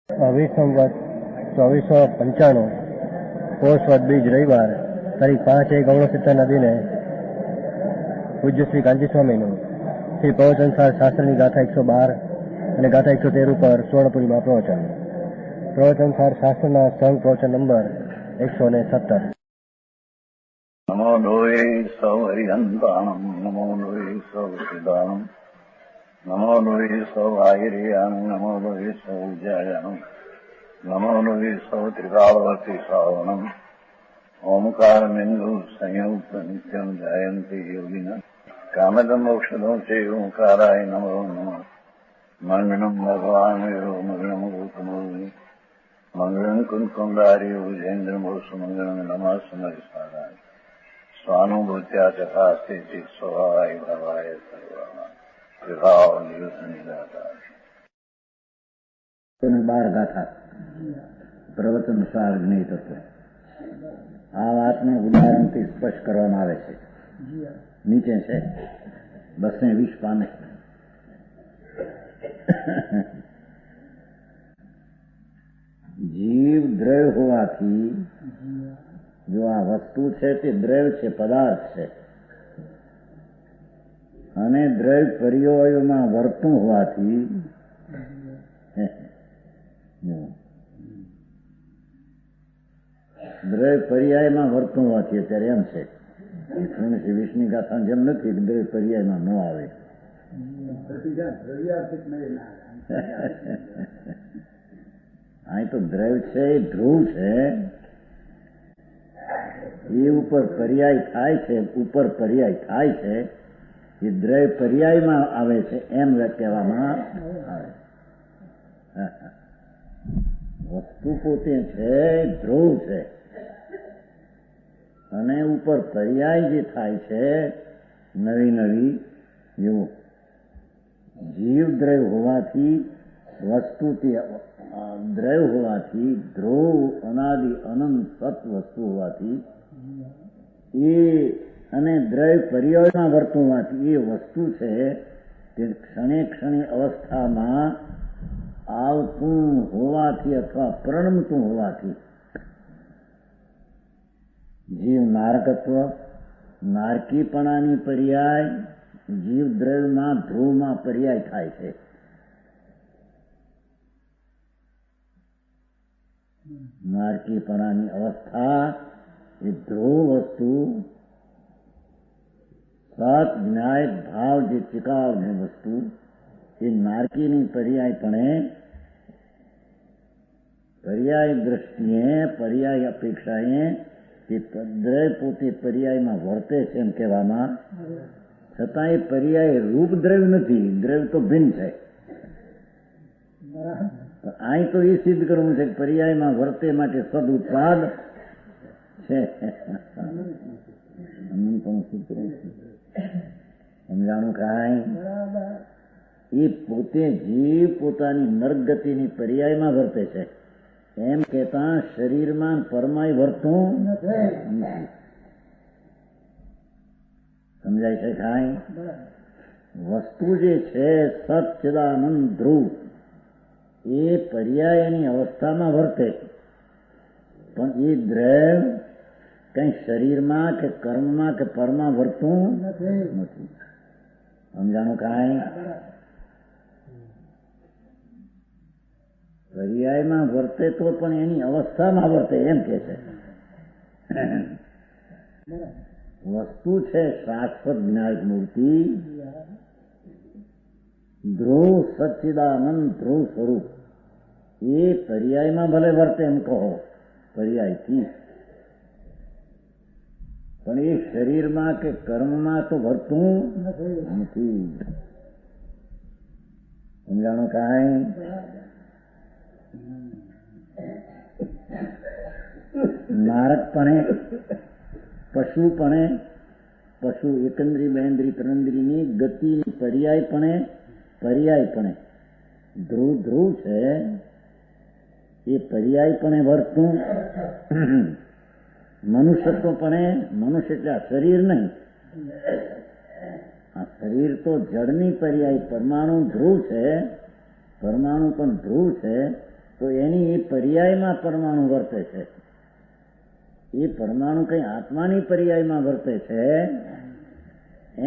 સંવત 2495 પોષ વદ બીજ રવિવાર તારીખ 5/1/69 દિને પૂજ્ય શ્રી કાંજી સ્વામીનું શ્રી પ્રવચનસાર શાસ્ત્રની ગાથા 112 અને ગાથા 113 ઉપર સુવર્ણપુરીમાં પ્રવચનસાર શાસ્ત્રના સંઘ પ્રવચન નંબર 117. નમો લોહે સૌ હરિહંતાણમ નમો લોહે સૌ સિદ્ધાણમ નમો લોહે સૌ આયર્યાણમ નમો લોહે સૌ જયાણમ નમો લોહે સૌ ત્રિકાળવતી શ્રાવણમ ઓમકાર બિંદુ સંયુક્ત નિત્યમ જયંતી યોગિન કામદમ ઔષધો છે ઓંકારાય નમો નમઃ મંગળમ ભગવાન વિરો મંગળમ ગૌતમોની મંગળમ કુંકુંડારી વિજેન્દ્રમોષ મંગળમ નમઃ સમરિસારાય સ્વાનુભૂત્યા ચકાસ્તે ચિત સ્વભાવાય ભવાય સર્વા વિભાવ નિયુત નિરાતા 12 ગાથા પ્રવચન સાર જ્ઞેય તત્વ. આ વાતને ઉદાહરણથી સ્પષ્ટ કરવામાં આવે છે. નીચે છે 220 પાને. જીવ દ્રવ્ય હોવાથી, જો આ વસ્તુ છે તે દ્રવ્ય છે, પદાર્થ છે, અને દ્રવ્ય પર્યાયોમાં વર્તું હોવાથી દ્રવ્ય પર્યાયમાં વર્તું હોવાથી અત્યારે એમ છે 120ની ગાથા જેમ નથી, દ્રવ્ય પર્યાયમાં ન આવે. અહીં તો દ્રવ્ય છે એ ધ્રુવ છે, એ ઉપર પર્યાય થાય છે, ઉપર પર્યાય થાય છે, એ દ્રવ્ય પર્યાયમાં આવે છે એમ કહેવામાં આવે. વસ્તુ પોતે છે ધ્રુવ છે, અને ઉપર પર્યાય જે થાય છે નવી નવી, એવું જીવ દ્રવ્ય હોવાથી, વસ્તુ તે દ્રવ્ય હોવાથી, ધ્રુવ અનાદિ અનંત સત વસ્તુ હોવાથી, એ અને દ્રવ્ય પર્યાયમાં વર્તું હોવાથી એ વસ્તુ છે તે ક્ષણે ક્ષણે અવસ્થામાં આવતું હોવાથી અથવા પ્રણમતું હોવાથી જીવ નારકત્વ, નારકીપણાની પર્યાય જીવ દ્રવ્યમાં ધ્રુવમાં પર્યાય થાય છે. નારકીપણાની અવસ્થા એ ધ્રુવ વસ્તુ, સત જ્ઞાય ભાવ જે ચિકાવની વસ્તુ, એ નારકીની પર્યાયપણે પર્યાય દ્રષ્ટિએ, પર્યાય અપેક્ષાએ તે દ્રવ્ય પોતે પર્યાયમાં વર્તે છે એમ કહેવામાં, છતાં એ પર્યાય રૂપ દ્રવ્ય નથી, દ્રવ્ય તો ભિન્ન છે. અહીં તો એ સિદ્ધ કરવું છે કે પર્યાયમાં વર્તે માટે સદ ઉત્પાદ છે. સમજાણું કાંઈ? એ પોતે જીવ પોતાની નર્ગતિની પર્યાયમાં વર્તે છે એમ કહેતા શરીરમાં પરમાય વર્તું નથી. સમજાય છે કાંઈ? વસ્તુ જે છે સચ્ચિદાનંદ ધ્રુવ, એ પર્યાયની અવસ્થામાં વર્તે, પણ એ દ્રવ્ય કઈ શરીરમાં કે કર્મમાં કે પરમાં વર્તું નથી. સમજાણું કાંઈ? પર્યાયમાં વર્તે તો પણ એની અવસ્થામાં વર્તે એમ કે છે. વસ્તુ છે શાશ્વત જ્ઞાયક મૂર્તિ, ધ્રુવ સચ્ચિદાનંદ ધ્રુવ સ્વરૂપ, એ પર્યાયમાં ભલે વર્તે એમ કહો પર્યાયથી, પણ એ શરીરમાં કે કર્મમાં તો વર્તું નથી. સમજાણું કાંઈ? નારકપણે, પશુપણે, પશુ એકંદ્રી બેન્દ્રી ત્રણેન્દ્રીની ગતિની પર્યાયપણે ધ્રુવ ધ્રુવ છે, એ પર્યાયપણે વર્તું. મનુષ્યત્વપણે, મનુષ્ય એટલે આ શરીર નહીં, આ શરીર તો જળની પર્યાય પરમાણુ ધ્રુવ છે, પરમાણુ પણ ધ્રુવ છે, તો એની એ પર્યાયમાં પરમાણુ વર્તે છે. એ પરમાણુ કઈ આત્માની પર્યાયમાં વર્તે છે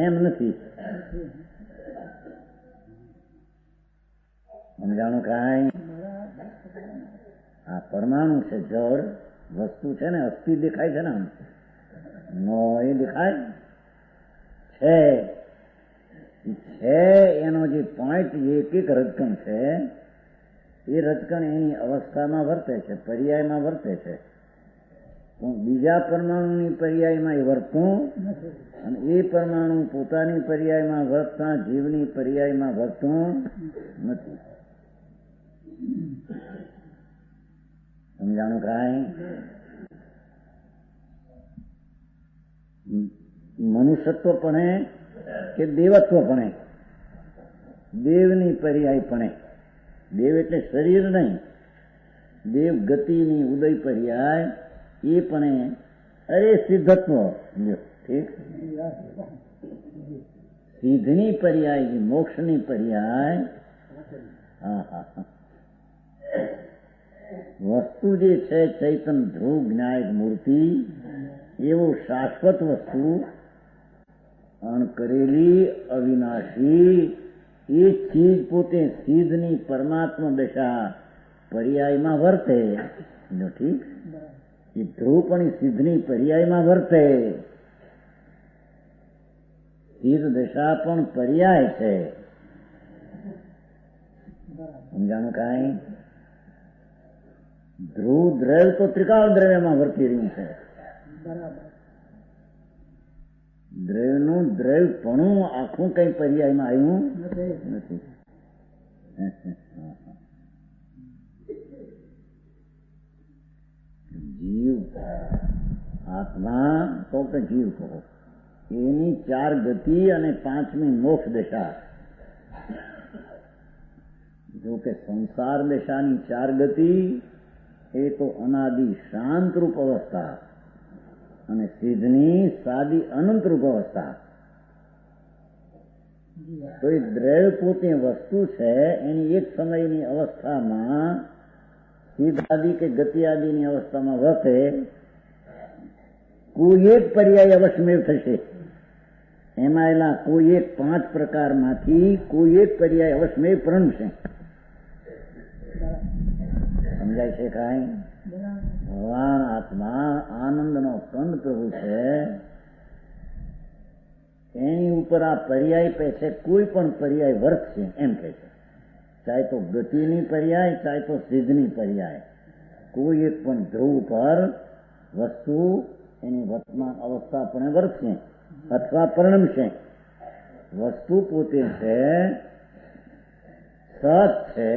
એમ નથી. સમજાણું કાંઈ? આ પરમાણુ છે, જળ વસ્તુ છે ને, અસ્થિ દેખાય છે ને, આમ નો એ દેખાય છે. એનો જે પોઈન્ટ, એક એક રજકણ છે, એ રજકણ એની અવસ્થામાં વર્તે છે, પર્યાયમાં વર્તે છે. પણ બીજા પરમાણુની પર્યાયમાં એ વર્તતું અને એ પરમાણુ પોતાની પર્યાયમાં વર્તતા જીવની પર્યાયમાં વર્તતું નથી. સમજાણું કાંઈ? મનુષ્યત્વપણે કે દેવત્વપણે, દેવની પર્યાયપણે, દેવ એટલે શરીર નહીં, દેવ ગતિની ઉદય પર્યાય એ પણ અરે સિદ્ધત્વ, ઠીક, સિદ્ધની પર્યાય, મોક્ષની પર્યાય. વસ્તુ જે છે ચૈતન ધ્રુવ જ્ઞાયક મૂર્તિ, એવું શાશ્વત વસ્તુ અણકરેલી અવિનાશી એ ચીજ પોતે સિદ્ધની પરમાત્મા દશા પર્યાયમાં વર્તે. ઠીક, એ ધ્રુવ પણ સિદ્ધની પર્યાયમાં વર્તે. સિદ્ધ દશા પણ પર્યાય છે. સમજાણું કાંઈ? ધ્રુવ દ્રવ્ય તો ત્રિકાળ દ્રવ્યમાં વર્તી રહ્યું છે. દ્રવ્યનું દ્રવ્યપણું આખું કઈ પર્યાયમાં આવ્યું નથી. જીવ આત્મા તો કે જીવ કહો, એની 4 ગતિ અને 5મી મોક્ષ દશા. જો કે સંસાર દશાની 4 ગતિ એ તો અનાદિ શાંતરૂપ અવસ્થા અને સિદ્ધની સાદી અનંતરૂપ અવસ્થા. તો એ દ્રવ્ય પોતે વસ્તુ છે, એની એક સમયની અવસ્થામાં સિદ્ધ આદિ કે ગતિ આદિની અવસ્થામાં વર્તે, કોઈ એક પર્યાય અવશ્યમેવ થશે. એમાં એલા કોઈ એક 5 પ્રકારમાંથી કોઈ એક પર્યાય અવશ્યમેવ પ્રણશે. સમજાય છે કાંઈ? ભગવાન આત્મા આનંદનો કંદ પ્રભુ છે, એની ઉપર આ પર્યાય પે છે, કોઈ પણ પર્યાય વર્તશે એમ કે છે. ચાહે તો ગતિની પર્યાય, ચાહે તો સિદ્ધની પર્યાય, કોઈ એક પણ ધ્રુવ પર વસ્તુ એની વર્તમાન અવસ્થા પણ વર્તશે અથવા પરિણમશે. વસ્તુ પોતે છે, સત છે,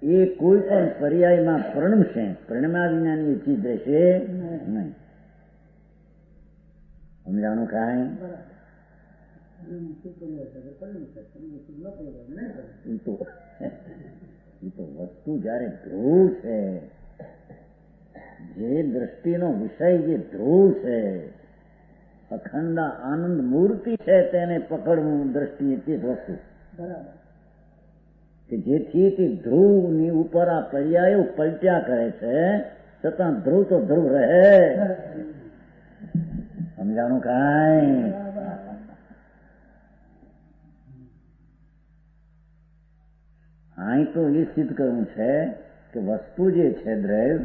એ કોઈ પણ પર્યાયમાં પરિણમશે, પરિણમ્યા વિનાની ચીજ રહેશે નહીં. સમજાણું કાંઈ? એ તો વસ્તુ જયારે ધ્રુવ છે, જે દ્રષ્ટિનો વિષય જે ધ્રુવ છે, અખંડ આનંદ મૂર્તિ છે, તેને પકડવું દ્રષ્ટિએ તે જ વસ્તુ કે જેથી તે ધ્રુવની ઉપર આ પર્યાયો પલટ્યા કરે છે, છતાં ધ્રુવ તો ધ્રુવ રહે. સમજાણું કાંઈ? અહીં તો એ સિદ્ધ કરવું છે કે વસ્તુ જે છે દ્રવ્ય,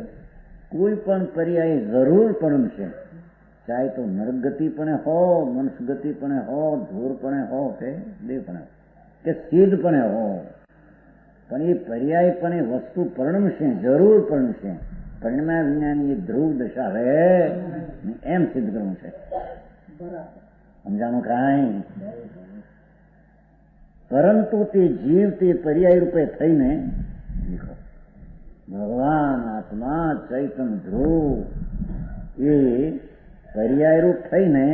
કોઈ પણ પર્યાય જરૂર પડશે, ચાહે તો નરક ગતિ પણ હો, મનુષ્ય ગતિ પણ હો, ધૂર પણ હો કે દેવ પણ કે સિદ્ધ પણ હો, પણ એ પર્યાય પણ એ વસ્તુ પરિણમશે, જરૂર પરિણમશે. પરિણમ્યા વિનાની એ ધ્રુવ દશા રહે એમ સિદ્ધ કરવું છે. સમજાણું કાંઈ? પરંતુ તે જીવ તે પર્યાય રૂપે થઈને ભગવાન આત્મા ચૈતન ધ્રુવ એ પર્યાય રૂપ થઈને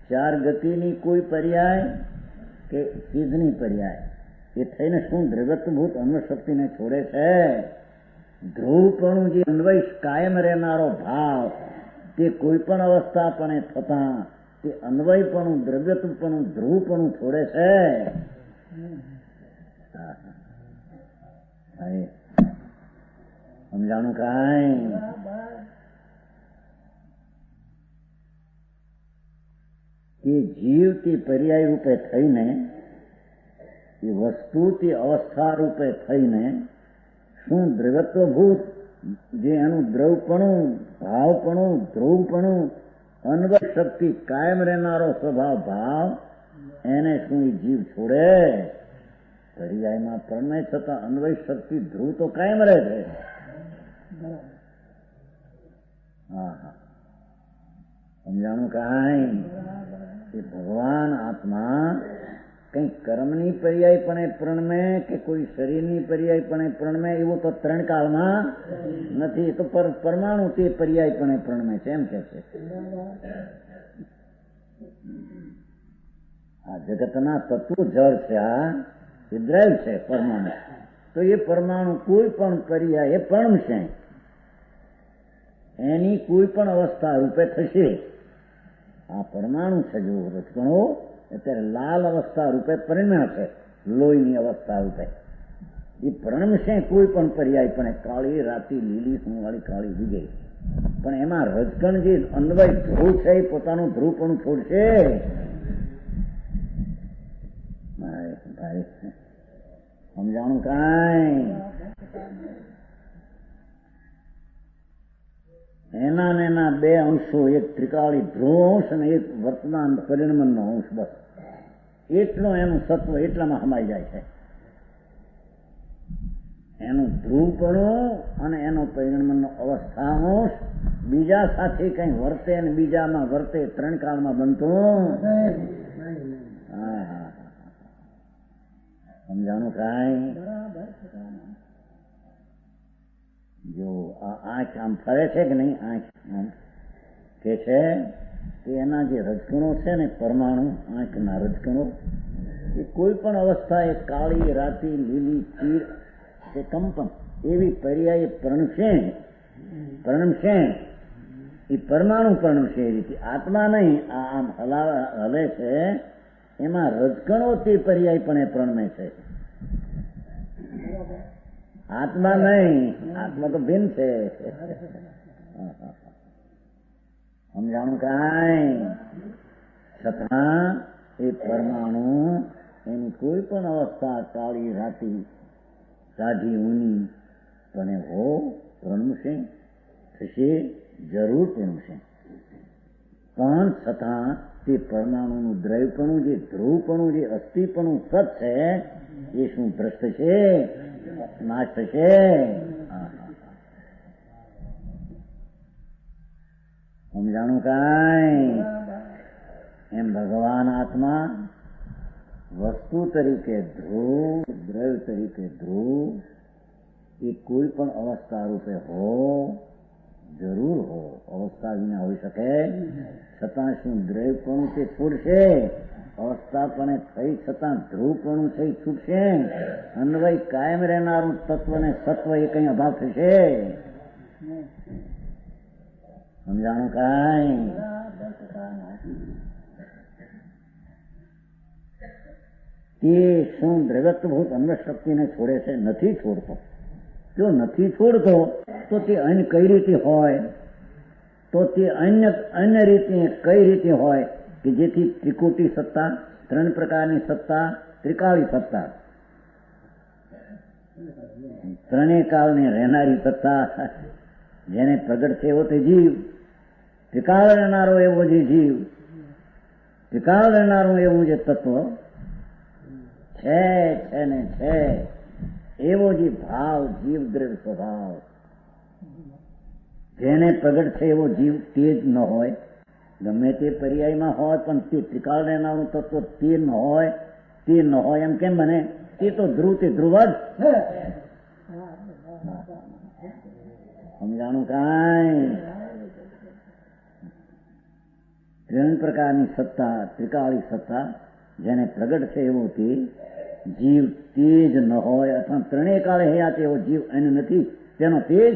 4 ગતિની કોઈ પર્યાય કે સિદ્ધની પર્યાય એ થઈને શું દ્રવ્યત્વભૂત અન્વશક્તિને છોડે છે. ધ્રુવપણું જે અન્વય કાયમ રહેનારો ભાવ, તે કોઈ પણ અવસ્થા પણ થતા તે અન્વયપણું, દ્રવ્યત્વપણું, ધ્રુવપણું છોડે છે. હવે સમજાણું કાંઈ? કે જીવ તે પર્યાય રૂપે થઈને, એ વસ્તુ તે અવસ્થા રૂપે થઈને શું દ્રવ્યત્વભૂત જે એનું દ્રવપણું, ભાવપણું, ધ્રુવપણું, અન્વય શક્તિ કાયમ રહેનારો સ્વભાવ ભાવ, એને શું એ જીવ છોડે? પર્યાયમાં પ્રણય છતાં અન્વય શક્તિ ધ્રુવ તો કાયમ રહે છે. હા, સમજાણું કાંઈ? કે ભગવાન આત્મા કઈ કર્મની પર્યાયપણે પ્રણમે કે કોઈ શરીરની પર્યાયપણે પ્રણમે એવું તો ત્રણ કાળમાં નથી. એ તો પરમાણુ તે પર્યાયપણે પ્રણમે છે એમ કે છે. આ જગતના તત્વો જળ છે, આ દ્રવ છે પરમાણુ. તો એ પરમાણુ કોઈ પણ પર્યાય પ્રણમશે, એની કોઈ પણ અવસ્થા રૂપે થશે. આ પરમાણુ છે જો રચકણો અત્યારે લાલ અવસ્થા રૂપે પરિણમ્યા છે, લોહીની અવસ્થા રૂપે. એ પ્રણમશે કોઈ પણ પર્યાય, પણ કાળી રાતી લીલી સુવાળી કાળી વિજય. પણ એમાં રજકણ જે અન્વય ધ્રુવ છે એ પોતાનું ધ્રુવપણું છોડશે. સમજાણું કાંઈ? એના ને એના બે અંશો, એક ત્રિકાળી ધ્રુવ અંશ અને એક વર્તમાન પરિણમનનો અંશ, બસ એટલો એનું સત્વ એટલામાં સમાઈ જાય છે. એનું ધ્રુવપણું અને એનો પરિણમનનો અવસ્થા અંશ બીજા સાથે કઈ વર્તે અને બીજામાં વર્તે, ત્રણ કાળમાં બનતું. હા, સમજાણું કાંઈ? જો આ આંખ આમ ફરે છે કે નહીં, આંખ આમ કે છે કે એના જે રજકણો છે ને પરમાણુ, આંખના રજકણો, એ કોઈ પણ અવસ્થા એ કાળી રાતી લીલી ચીર કે કંપન એવી પર્યાય પ્રણમશે. એ પરમાણુ પ્રણમશે એ રીતે. આત્મા નહીં, આમ હલે છે એમાં રજકણો તે પર્યાયપણે પ્રણમે છે. આત્મા નહીં, આત્મા તો ભિન્ન છે. સમજાણું કાંઈ? છતાં એ પરમાણુ એની કોઈ પણ અવસ્થા કાળી રાતી સાઢી ઊની પણ હો પ્રણમશે, થશે, જરૂર પ્રણમશે. પણ છતાં તે પરમાણુનું દ્રવ્યપણું, જે ધ્રુવપણું, જે અસ્થિપણું સત છે એ શું ભ્રષ્ટ છે? નાશ થશે. સમજાણું કાંઈ? એમ ભગવાન આત્મા વસ્તુ તરીકે ધ્રુવ, દ્રવ્ય તરીકે ધ્રુવ, એ કોઈ પણ અવસ્થા રૂપે હો, જરૂર હો, અવસ્થા વિના હોઈ શકે. છતાં શું દ્રવ્યપણું તે છૂટશે? અવસ્થાપણે થઈ છતાં ધ્રુવપણું થઈ છૂટશે. અન્વય કાયમ રહેનારું તત્વ ને સત્વ એ કઈ અભાવ થશે? સમજાણું કાંઈ? તે શું દ્રવ્યત્વભૂત અન્વય શક્તિને છોડે છે? નથી છોડતો. જો નથી છોડતો તો તે અન્ય કઈ રીતે હોય? તો તે અન્ય રીતે કઈ રીતે હોય કે જેથી ત્રિકોટી સત્તા, ત્રણ પ્રકારની સત્તા, ત્રિકાળી સત્તા, ત્રણેય કાળને રહેનારી સત્તા, જેને પ્રગટ છે એવો તે જીવ, ત્રિકાળ રહેનારો એવો જે જીવ, ત્રિકાળ રહેનારું એવું જે તત્વ છે ને છે એવો જે ભાવ, જીવ દ્રવ્ય સ્વભાવ, જેને પ્રગટ છે એવો જીવ તે જ ન હોય. ગમે તે પર્યાયમાં હોય પણ તે ત્રિકાળ રહેનારું તત્વ તે ન હોય, તે ન હોય એમ કેમ બને? તે તો ધ્રુવ, તે ધ્રુવ જ. સમજાણું કાંઈ? ત્રણ પ્રકારની સત્તા, ત્રિકાળી સત્તા, જેને પ્રગટ છે એવો તે જીવ તેજ ન હોય, અથવા ત્રણેય કાળે હયાત એવો જીવ એને નથી, તેનો તેજ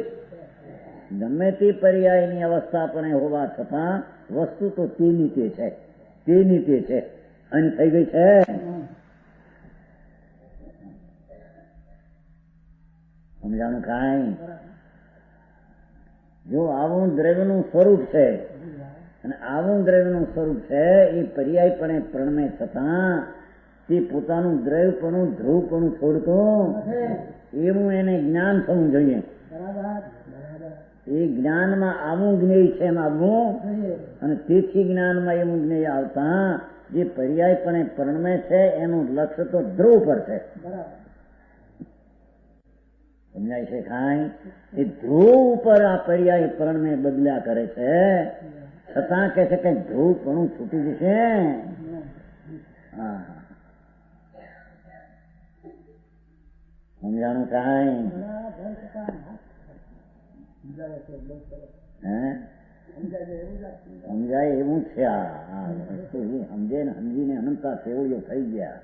ગમે તે પર્યાયની અવસ્થા પણ હોવા છતાં વસ્તુ તો તેની તે છે, તેની તે છે. અને થઈ ગઈ છે. સમજાણું કાંઈ? જો આવું દ્રવ્યનું સ્વરૂપ છે અને આવું દ્રવ્યનું સ્વરૂપ છે એ પર્યાયપણે પ્રણમે છતાં તે પોતાનું દ્રવ્યપણું ધ્રુવપણું છોડતું એવું એને જ્ઞાન થવું જોઈએ. એ જ્ઞાનમાં આવું જ્ઞેય છે એમ આવવું, અને તેથી જ્ઞાનમાં એવું જ્ઞેય આવતા જે પર્યાયપણે પ્રણમે છે એનું લક્ષ્ય તો ધ્રુવ પર છે. સમજાય છે કાંઈ? એ ધ્રુવ ઉપર આ પર્યાય પ્રણમે બદલ્યા કરે છે, છતાં કે છે કે ધ્રુવ પણ છૂટી જશે. હા, સમજાણું કાંઈ? સમજાય એવું છે. આ વસ્તુ સમજે ને સમજીને અનંતા સેવડીઓ થઈ ગયા.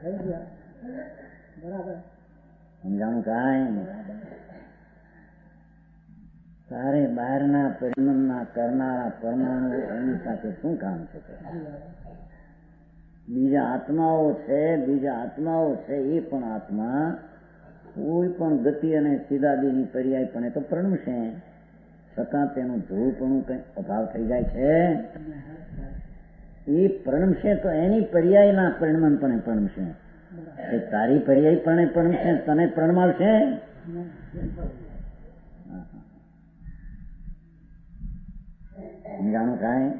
સમજાણું કાંઈ? તારે બહારના પરિણામના કરનારા પરમાણુ એની સાથે શું કામ છે? બીજા આત્માઓ છે એ પણ આત્મા કોઈ પણ ગતિ અને સીધાદીની પર્યાયપણે તો પ્રણમશે, છતાં તેનું ધ્રુવપણું કઈ અભાવ થઈ જાય છે. એ પ્રણમશે તો એની પર્યાયના પરિણમપણે પ્રણમશે. એ તારી પર્યાયપણે પ્રણમશે, તને પ્રણમાવશે? સમજાણું કાંઈ?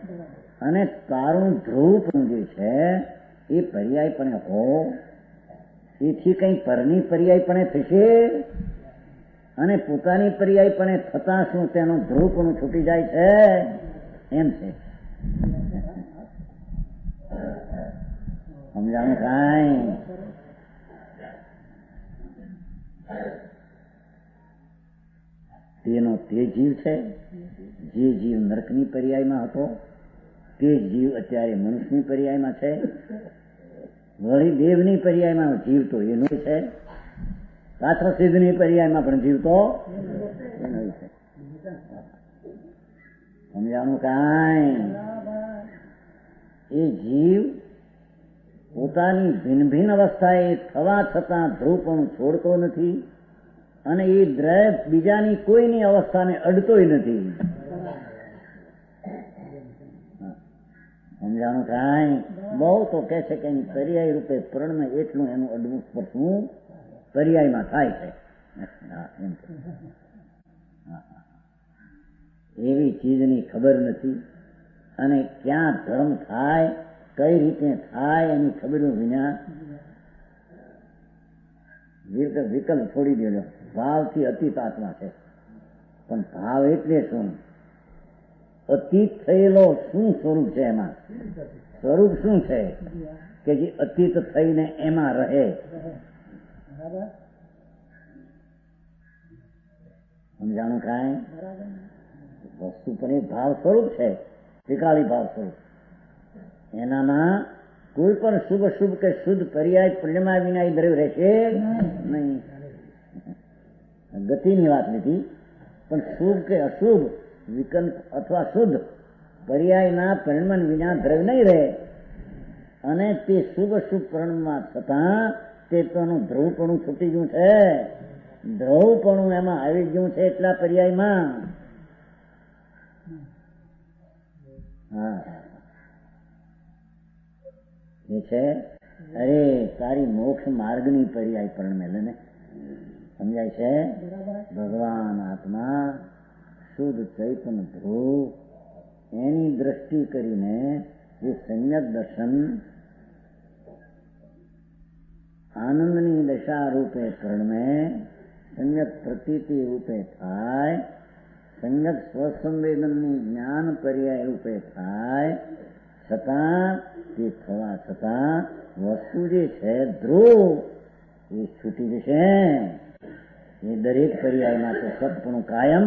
અને તારું ધ્રુવપણું જે છે એ પર્યાયપણે હો, એથી કઈ પરની પર્યાયપણે થશે, અને પોતાની પર્યાયપણે થતા શું તેનું ધ્રુવપણું છૂટી જાય છે એમ છે. સમજાણું કાંઈ? તેનો તે જીવ છે, જે જીવ નરકની પર્યાયમાં હતો તે જીવ અત્યારે મનુષ્યની પર્યાયમાં છે. વળી દેવની પર્યાયમાં જીવ તો એનો છે, શાસ્ત્ર સિદ્ધની પર્યાયમાં પણ જીવ તો એનો છે. સમજાણું કાંઈ? એ જીવ પોતાની ભિન્ન ભિન્ન અવસ્થાએ થવા છતાં ધ્રુવપણું છોડતો નથી, અને એ દ્રવ્ય બીજાની કોઈની અવસ્થાને અડતોય નથી. સમજાણું કાંઈ? બહુ તો કે છે કે પર્યાય રૂપે પ્રણમે એટલું એનું અડવું સ્પર્શવું પર્યાયમાં થાય છે. એવી ચીજની ખબર નથી, અને ક્યાં ધર્મ થાય, કઈ રીતે થાય એની ખબર વિના વિકલ્પ છોડી દેલો. ભાવથી અતીત આત્મા છે, પણ ભાવ એટલે શું? અતીત થયેલો શું સ્વરૂપ છે? એમાં સ્વરૂપ શું છે કે જે અતીત થઈને એમાં રહે? સમજાણું કાંઈ? વસ્તુ પણ એક ભાવ સ્વરૂપ છે, ત્રિકાળી ભાવ સ્વરૂપ. એનામાં કોઈ પણ શુભ શુભ કે શુદ્ધ પર્યાય પરિણમા વિના દ્રવ્ય રહેશે નહીં. ગતિની વાત નથી, પણ શુભ કે અશુભ, વિકલ્પ અથવા શુદ્ધ પર્યાયના પરિણમન વિના દ્રવ્ય નહીં રહે. અને તે શુભ શુભ પરિણમમાં છતાં તે તેનું ધ્રુવપણું છૂટી ગયું છે, ધ્રુવપણું એમાં આવી ગયું છે એટલા પર્યાયમાં. હા, એ છે. અરે તારી મોક્ષ માર્ગની પર્યાય પ્રણમે ને સમજાય છે. ભગવાન આત્મા શુદ્ધ ચૈતન્ય ધ્રુવ એની દ્રષ્ટિ કરીને જે સમ્યક દર્શન આનંદની દશા રૂપે પ્રણમે, સમ્યક પ્રતીતિ રૂપે થાય, સમ્યક સ્વસંવેદનની જ્ઞાન પર્યાય રૂપે થાય, છતાં તે થવા છતાં વસ્તુ જે છે ધ્રુવ એ છૂટી જશે. એ દરેક પર્યાયમાં તો સતપણું કાયમ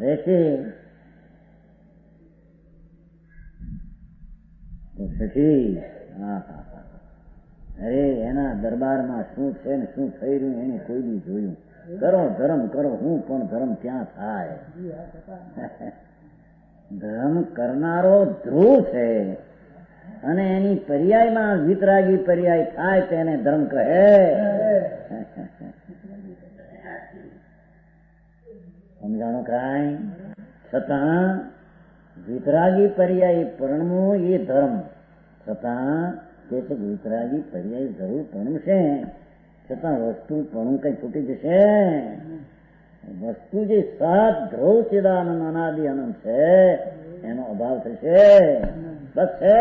રહેશે. તો સખી, અરે એના દરબારમાં શું છે ને શું થઈ રહ્યું એને કોઈ બી જોયું. કરો ધર્મ કરો, હું પણ ધર્મ ક્યાં થાય? ધર્મ કરનારો ધ્રુવ છે, અને એની પર્યાયમાં વિતરાગી પર્યાય થાય તેને ધર્મ કહે. સમજાણો કાંઈ? છતાં વિતરાગી પર્યાય પરણવું એ ધર્મ. છતાં કે છે કે વિતરાગી પર્યાય જરૂર પરણશે, છતાં વસ્તુ પરણું કઈ છૂટી જશે? વસ્તુ જે સાત ધ્રુવ ચિદાનંદ અનાદિ અનંત છે એનો અભાવ થશે. બસ છે.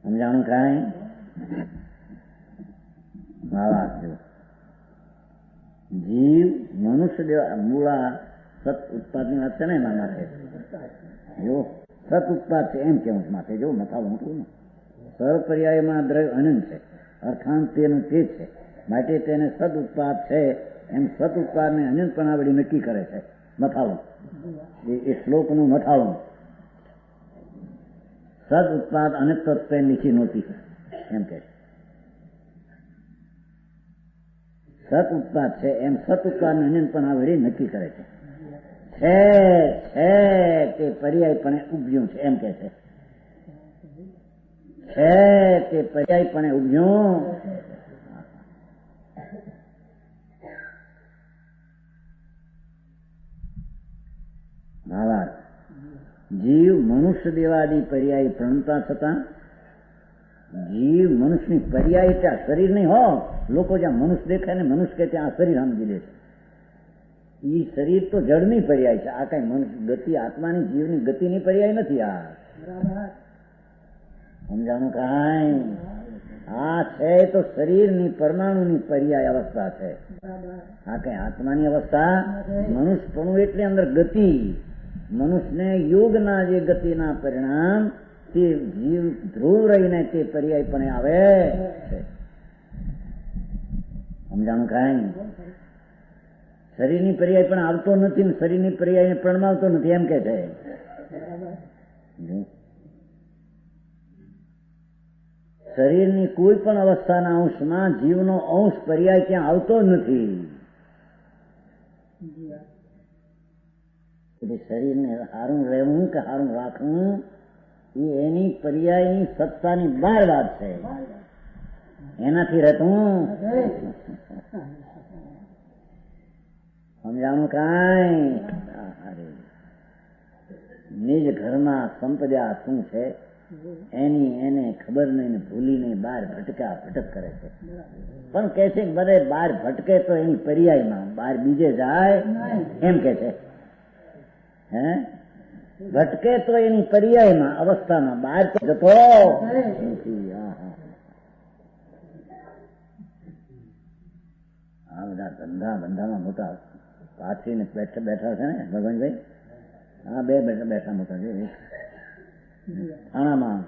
સમજાણું કાંઈ? વાત જો જીવ મનુષ્ય દેવા મૂળા સત ઉત્પાદ ની વાત છે ને એના માટે જો સત ઉત્પાદ છે એમ કેવું માટે જો મથાવું હતું ને સરપર્યાયમાં દ્રવ્ય અનંત છે, અર્થાંત તેનું તે છે, માટે તેને સદ ઉત્પાદ છે એમ સત ઉત્પાદ ને અનંત પણ આવડી નક્કી કરે છે. મથાળું એ શ્લોકનું મથાળું સદ ઉત્પાદ અનંત તત્વ નીચે નહોતી એમ કે સત ઉત્પાદ છે એમ સત ઉત્પાદ ને અનંત પણ આવડી નક્કી કરે છે. તે પર્યાયપણે ઉપજ્યું છે એમ કે છે. તે પર્યાયપણે ઉપજ્યું. ભાવાર્થ જીવ મનુષ્ય દેવાદી પર્યાય પ્રણતા છતાં જીવ મનુષ્યની પર્યાય ત્યાં શરીર નહીં હો. લોકો જ્યાં મનુષ્ય દેખાય ને મનુષ્ય કે ત્યાં આ શરીર સમજી લે છે. એ શરીર તો જળની પર્યાય છે. આ કઈ મનુષ્ય ગતિ આત્માની જીવની ગતિની પર્યાય નથી. આ સમજાણું કાંઈ? આ છે તો શરીરની પરમાણુની પર્યાય અવસ્થા છે. આ કઈ આત્માની અવસ્થા મનુષ્ય પણ એટલે અંદર ગતિ. મનુષ્યને યોગના જે ગતિના પરિણામ તે જીવ ધ્રુવ રહીને તે પર્યાય પણ આવે છે. સમજાણું કાંઈ? શરીરની પર્યાય પણ આવતો નથી ને શરીરની પર્યાય પ્રણમાવતો નથી એમ કે છે. શરીરની કોઈ પણ અવસ્થાના અંશમાં જીવનો અંશ પર્યાય ત્યાં આવતો નથી. એટલે શરીરને સારું રહેવું કે સારું રાખવું એ એની પર્યાયની સત્તાની બહાર વાત છે. એનાથી રહેતું સમજાણું કાંઈ? નિજ ઘરમાં સંપદા શું છે એની એને ખબર નહીં ને ભૂલી નહીં બહાર ભટક કરે છે. પણ કે છે બધે બહાર ભટકે તો એની પર્યાયમાં, બહાર બીજે જાય એમ કે છે. હે ભટકે તો એની પર્યાયમાં અવસ્થામાં, બહાર તો જતો નથી. આ બધા ધંધામાં મોટા પાછીને બેઠા છે ને ભગવાનભાઈ. હા બે બેઠા મોટા છે. થાણામાં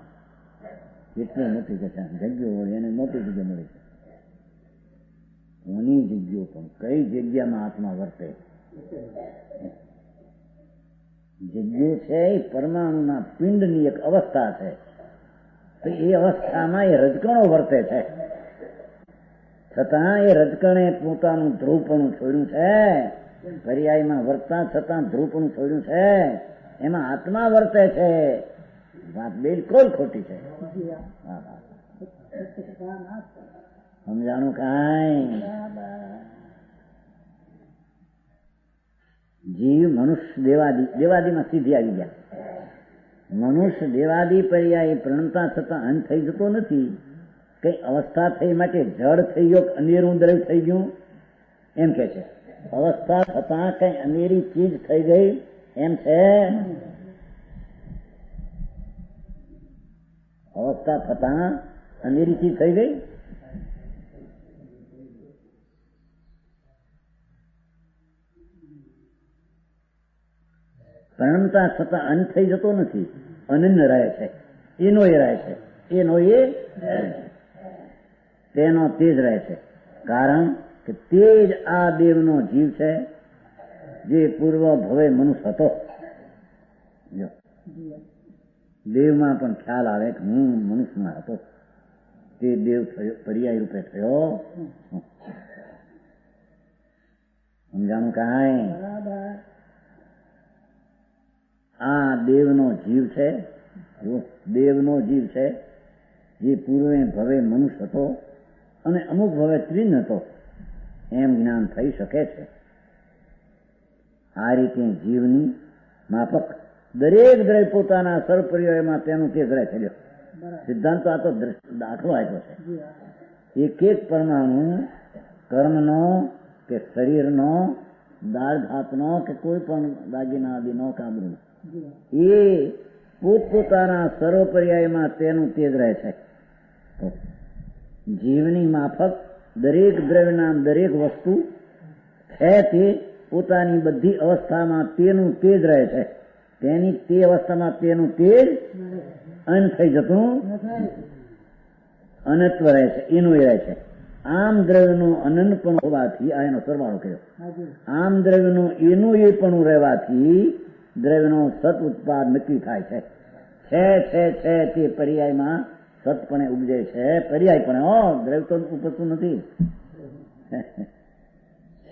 એટલી મોટી જગ્યાઓ હોય એને મોટી જગ્યા મળી છે. કોની જગ્યાઓ પણ કઈ જગ્યામાં આત્મા વર્તે? જગ્યા છે એ પરમાણુના પિંડની એક અવસ્થા છે. તો એ અવસ્થામાં એ રજકણો વર્તે છે. છતાં એ રજકણે પોતાનું ધ્રુવપણું છોડ્યું છે. પર્યાયમાં વર્તા છતાં ધ્રુવપણું છોડ્યું છે. એમાં આત્મા વર્તે છે. વાત બિલકુલ ખોટી છે. સમજાણું કાંઈ? જીવ મનુષ્ય દેવાદીમાં સીધી આવી ગયા. મનુષ્ય દેવાદી પર્યાય પ્રણતા છતાં અંત થઈ જતો નથી. કઈ અવસ્થા થઈ માટે જળ થઈ ગયો, અંધેરું દ્રવ્ય થઈ ગયું એમ કે છે. અવસ્થા થતાં કઈ અંધેરી ચીજ થઈ ગઈ એમ છે. અવસ્થા થતાં અંધેરી ચીજ થઈ ગઈ. પ્રણમતા છતાં અંત થઈ જતો નથી. અનન્ય રહે છે. એનો એ રહે છે. એનો એ તેનો તે જ રહે છે. કારણ કે તે જ આ દેવનો જીવ છે જે પૂર્વ ભવે મનુષ્ય હતો. દેવમાં પણ ખ્યાલ આવે કે હું મનુષ્યમાં હતો. તે દેવ થયો, પર્યાય રૂપે થયો. સમજાણું કાંઈ? આ દેવનો જીવ છે. દેવનો જીવ છે જે પૂર્વે ભવે મનુષ્ય હતો અને અમુક ભવે ત્રિન હતો એમ જ્ઞાન થઈ શકે છે. આ રીતે જીવની માફક દરેક દ્રવ્ય પોતાના સર્વપર્યાયમાં તેનું તે ગ્રહ થયો. સિદ્ધાંત તો આ તો દાખલો આપ્યો છે. એક એક પરમાણુ કર્મનો કે શરીરનો, દાળ ભાતનો કે કોઈ પણ દાગીના આદિનો કામનો એ પોતપોતાના સર્વપર્યાયમાં તેનું તે જ રહે છે. જીવની માફક દરેક દ્રવ્યના દરેક વસ્તુ છે તે પોતાની બધી અવસ્થામાં તેનું તે જ રહે છે. તેની તે અવસ્થામાં તેનું તે જ અંત થઈ જતું અનત્વ રહે છે, એનું એ રહે છે. આમ દ્રવ્યનું અનંતપણું હોવાથી આ એનો સરવાળો કર્યો. આમ દ્રવ્યનું એનું એ પણ રહેવાથી દ્રવ્યનો સત ઉત્પાદ નક્કી થાય છે. છે તે પર્યાયમાં સતપણે ઉપજે છે. પર્યાયપણે દ્રવ્ય તો ઉપજતું નથી.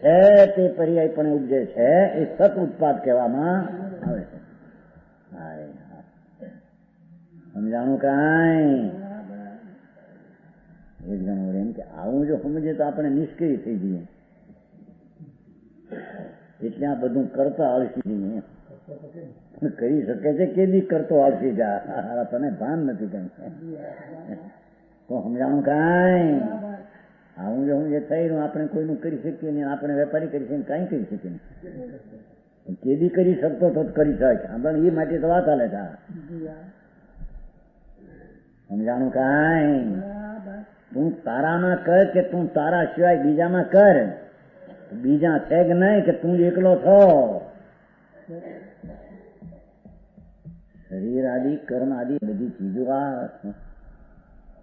છે તે પર્યાયપણે ઉપજે છે એ સત ઉત્પાદ કહેવામાં આવે છે. સમજાણું કાંઈ? એક જણ એમ કે આવું જો સમજે તો આપણે નિષ્ક્રિય થઈ જઈએ, એટલે આ બધું કરતા આવશે જઈએ. કરી શકે છે કે બી કરતો આવશે જા, તને ભાન નથી કઈ. તો સમજાણું કાંઈ? આવું જો સમજે થયું આપણે કોઈનું કરી શકીએ નહીં, આપણે વેપારી કરી શકીએ કાંઈ કરી શકીએ નહીં. કેદી કરી શકતો તો કરી શકે, પણ એ માટે તો વાત હાલે છે. સમજાણું કાંઈ? તું તારામાં કર કે તું તારા સિવાય બીજામાં કર, બીજા છે કે નહીં કે તું એકલો છો. શરીર આદિ કર્મ આદિ બધી ચીજો, આ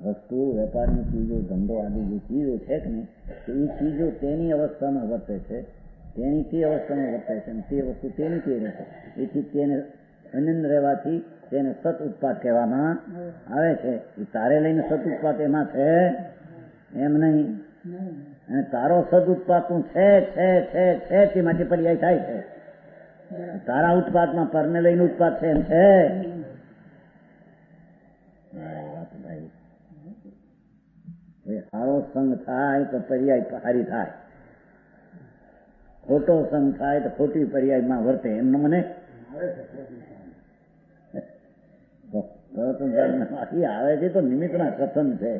વસ્તુ વેપારની ચીજો, ધંધો આદિ જે ચીજો છે કે નહીં, એ ચીજો તેની અવસ્થામાં વર્તે છે, તેની તે અવસ્થામાં વર્તે છે, તે વસ્તુ તેની તે રહે છે. એથી તેને અનંત રહેવાથી તેને સત ઉત્પાદ કહેવામાં આવે છે. એ તારે લઈને સત ઉત્પાદ એમાં છે એમ નહીં. અને તારો સદ ઉત્પાદ તું છે તે માટે પર્યાય થાય છે. તારા ઉત્પાદમાં પરને લઈને ઉત્પાદ છે એમ છે. સારો સંગ થાય તો પર્યાય સારી થાય, ખોટો સંગ થાય તો ખોટી પર્યાયમાં વર્તે. એમનો મને આવે છે તો નિમિત્તના કથન છે.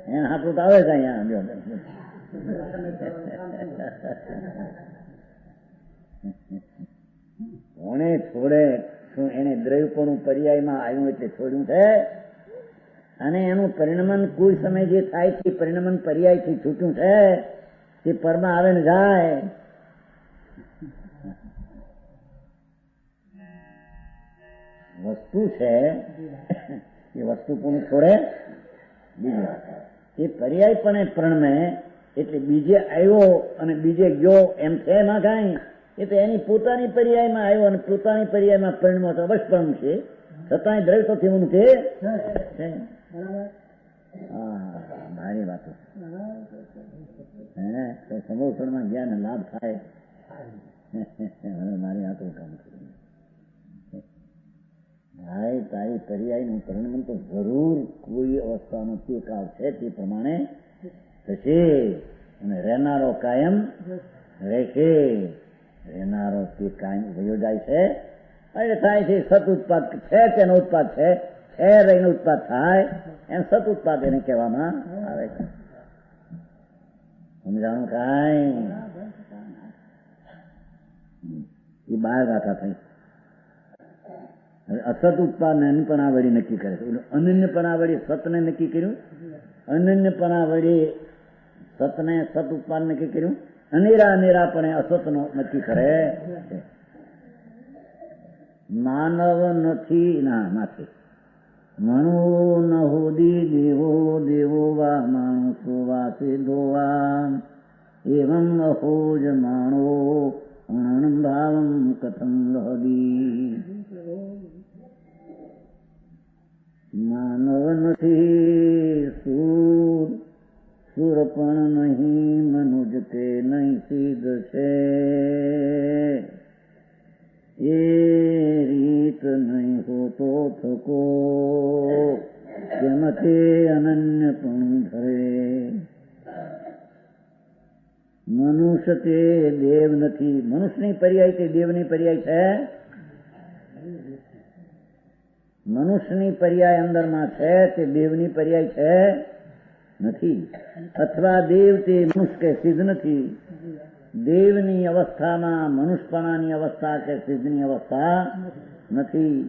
એને હાથું તો આવે છે અહીંયા. કોણે છોડે? શું એને દ્રવ્યપણું પર્યાયમાં આવ્યું એટલે છોડ્યું છે? અને એનું પરિણમન કોઈ સમય જે થાય છે પરિણમન પર્યાયથી છૂટ્યું છે, તે પરમાં આવે ને જાય. વસ્તુ છે એ વસ્તુ કોણ છોડે? બીજું. એ પર્યાયપણે પ્રણમે એટલે બીજે આવ્યો અને બીજે ગયો એમ છે એમાં કાંઈ. એ તો એની પોતાની પર્યાયમાં આવ્યો અને પોતાની પર્યાયમાં પરિણમો તો અવશ્ય પરમ છે, છતાંય દ્રવ્ય તો થયું તે. મારી વાતો તો સમોસણમાં જ્ઞાન લાભ થાય. મારી વાતો કામ કરું ભાઈ, તારી પર્યાયનું પરિણામ તો જરૂર કોઈ અવસ્થાનો તે કાળ છે તે પ્રમાણે થશે અને રહેનારો કાયમ રહેશે. રહેનારો તે કાયમ વયો જાય છે. એટલે થાય છે સત ઉત્પાદ છે તેનો ઉત્પાદ છે રહીનો ઉત્પાદ થાય એમ સત ઉત્પાદ એને કહેવામાં આવે છે. સમજાણું કાંઈ? એ બહાર ગાથા થઈ. અસત ઉત્પાદન અનપણા વળી નક્કી કરે છે. અનન્યપણા વળી સતને નક્કી કર્યું, અનન્યપણા વળી સતને સત ઉત્પાદન નક્કી કર્યું, અનેરાપણે અસતનો નક્કી કરે છે. માનવ નથી ના માથે મણો ન હોદી દેવો દેવો વા માણસો વાસે ધોવા એવં અહોજ માણો અણભાવમ કથમ લહદી. માનવ નથી સુર પણ નહીં મનુજ તે નહીં સિદ્ધ છે, એ રીત નહીં હોતો થકો કેમ તે અનન્ય પણ ધરે. મનુષ્ય તે દેવ નથી. મનુષ્યની પર્યાય તે દેવની પર્યાય છે. મનુષ્યની પર્યાય અંદરમાં છે તે દેવની પર્યાય છે નથી. અથવા દેવ તે મનુષ્ય કે સિદ્ધ નથી. દેવની અવસ્થામાં મનુષ્યપણાની અવસ્થા કે સિદ્ધની અવસ્થા નથી.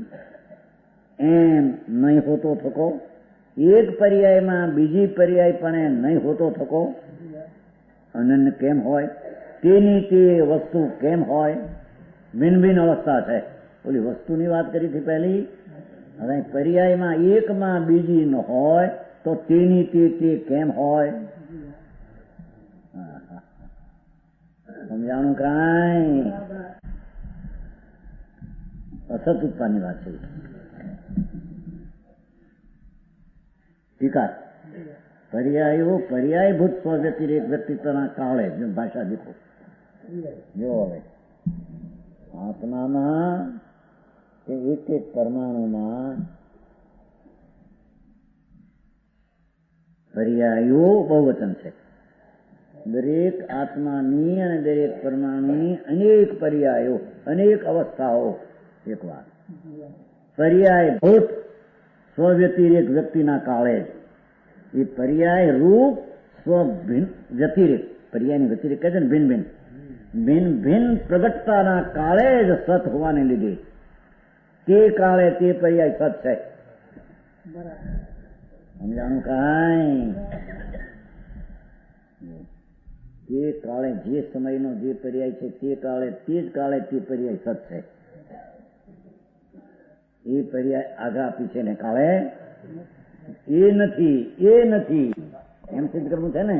એમ નહીં હોતો થકો. એક પર્યાયમાં બીજી પર્યાય પણ નહીં હોતો થકો. અનન્ય કેમ હોય? તેની તે વસ્તુ કેમ હોય? ભિન્ન ભિન્ન અવસ્થા છે. ઓલી વસ્તુની વાત કરી હતી પહેલી. હવે પર્યાયમાં એકમાં બીજી ન હોય તો તેની તે કેમ હોય? સમજાણું કાંઈ? અસત ઉત્પાદની વાત છે. ટીકા પર્યાયો પર્યાયભૂત સ્વવ્યતિરેક વ્યક્તિત્વના કાળે ભાષા દેખો. જો હવે આત્મામાં એક એક પરમાણુમાં પર્યાયો બહુવચન છે. દરેક આત્માની અને દરેક પરમાણુની અનેક પર્યાયો, અનેક અવસ્થાઓ. એક વાત પર્યાયભૂત સ્વવ્યતિરેક વ્યક્તિના કાળે એ પર્યાય રૂપ સ્વભિન્ન વ્યતિરેક, પર્યાયની વ્યતિરેક કહે છે ને, ભિન્ન ભિન્ન ભિન્ન ભિન્ન પ્રગટતાના કાળે જ સત હોવાને લીધે તે કાળે તે પર્યાય સત છે. સમજાણું કાંઈ? તે કાળે જે સમયનો જે પર્યાય છે તે કાળે તે જ કાળે તે પર્યાય સત છે. એ પર્યાય આગા પીછે ને કાળે એ નથી એમ સિદ્ધ કરવું છે ને.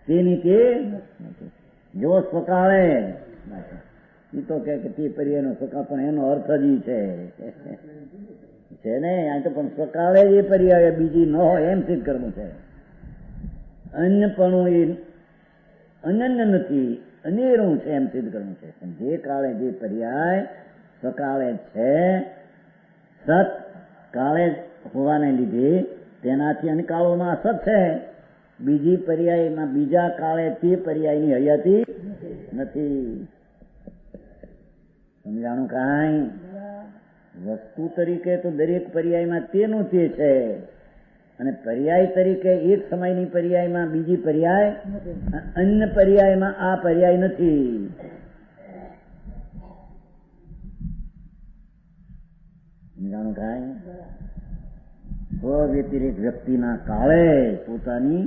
તેની તે જો સ્વકાળે એ તો કે તે પર્યાયનો સ્વકાળ, પણ એનો અર્થ જ છે ને. આ તો પણ સ્વકાળે એ પર્યાય બીજી ન હોય એમ સિદ્ધ કરવું છે. અન્યપણું એ અનન્ય નથી, અનેરું છે એમ સિદ્ધ કરવું છે. જે કાળે જે પર્યાય સ્વકાળે છે, સત કાળે હોવાને લીધે તેનાથી અનકાળોમાં અસત છે. બીજી પર્યાયમાં બીજા કાળે તે પર્યાયની હયાતી નથી. સમજાણું કાંઈ? વસ્તુ તરીકે તો દરેક પર્યાયમાં તેનું તે છે, અને પર્યાય તરીકે એક સમયની પર્યાયમાં બીજી પર્યાય, અન્ય પર્યાયમાં આ પર્યાય નથી. સમજાણું કાંઈ? સ્વવ્યતિરેક વ્યક્તિના કાળે પોતાની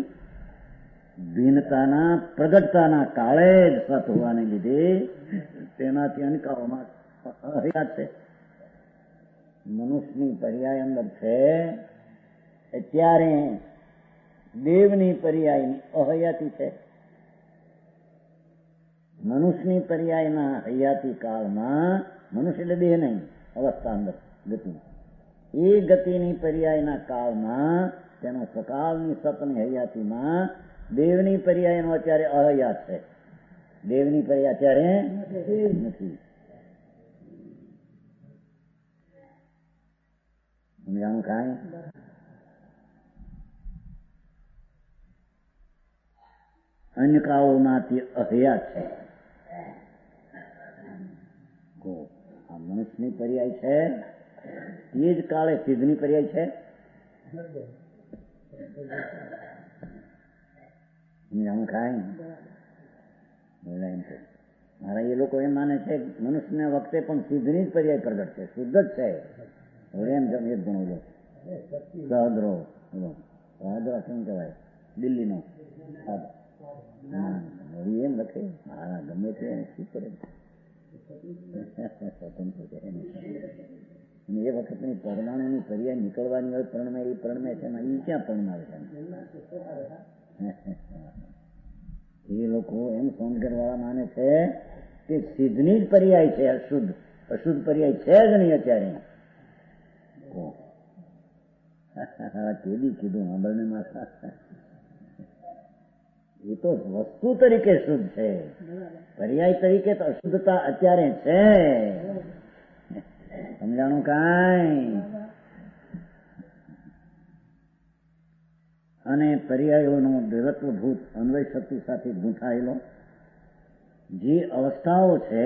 ભિન્નતાના પ્રગટતાના કાળે જ સત હોવાને લીધે તેનાથી અનકાળોમાં હયાત છે. મનુષ્યની પર્યાય અંદર છે ત્યારે દેવની પર્યાયની અહયાતી છે. મનુષ્યની પર્યાયના હયાતી કાળમાં, મનુષ્ય એટલે દેહ નહીં, અવસ્થા અંદર ગતિ, એ ગતિની પર્યાયના કાળમાં તેનો સકાળની સતની હયાતીમાં દેવની પર્યાયનો અત્યારે અહયાત છે. દેવની પર્યાય અત્યારે નથી. સમજાણું કાંઈ? અન્ય કાળોમાં તે અહયાત છે. આ મનુષ્યની પર્યાય છે એ જ કાળે સિદ્ધની પર્યાય છે. સમજાણું કાંઈ? મારા એ લોકો એમ માને છે મનુષ્યના વખતે પણ સિદ્ધની જ પર્યાય પ્રગટ છે, શુદ્ધ જ છે. એમ એક ગણો લો સહદ્રો, સહદ્રો કેમ કહેવાય? દિલ્હીનો એમ લખે. મારા ગમે તે શું કરે સ્વતંત્ર છે. અને એ વખતની પરમાણુની પર્યાય નીકળવાની હોય પરણમે, એ પરણમે છે ને, એ ક્યાં પરણાવે છે? એ લોકો એમ સોનગઢ વાળા માને છે કે સિદ્ધની જ પર્યાય છે અશુદ્ધ, અશુદ્ધ પર્યાય છે જ નહીં અત્યારે. કેદી કીધું સાંભળને માતા, એ તો વસ્તુ તરીકે શુદ્ધ છે, પર્યાય તરીકે તો અશુદ્ધતા અત્યારે છે. સમજાણું કાંઈ? અને પર્યાયોનો દેવત્વભૂત અન્વય શક્તિ સાથે ગૂંથાયેલો જે અવસ્થાઓ છે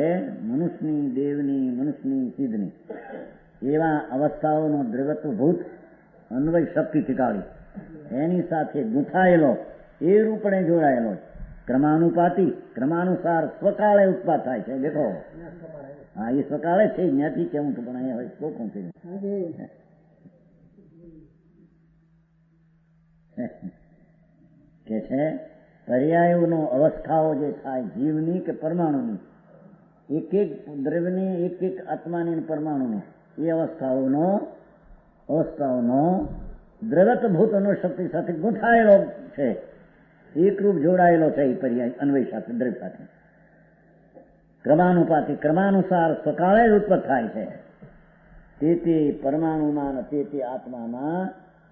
મનુષ્યની, દેવની, મનુષ્યની, સિદ્ધની, એવા અવસ્થાઓનો દ્રવત્વભૂત અન્વય શક્તિથી કાઢી એની સાથે ગૂંથાયેલો એ રૂપણે જોડાયેલો ક્રમાનુપાતી, ક્રમાનુસાર સ્વકાળે ઉત્પાદ થાય છે. દેખો હા, એ સ્વકાળે છે, જ્ઞાતિ કેવું તો પણ અહીંયા હોય તો કોણ છે કે છે પર્યાયોનો અવસ્થાઓ જે થાય જીવની કે પરમાણુની, એક એક દ્રવ્યની, એક એક આત્માની પરમાણુની, એ અવસ્થાઓનો દ્રવ્યત્વભૂત અનુશક્તિ સાથે ગૂંથાયેલો છે, એકરૂપ જોડાયેલો છે. એ પર્યાય અન્વય સાથે, દ્રવ્ય સાથે ક્રમાનુપાતી, ક્રમાનુસાર સ્વકાળે જ ઉત્પન્ન થાય છે. તે પરમાણુમાં, તે આત્મામાં,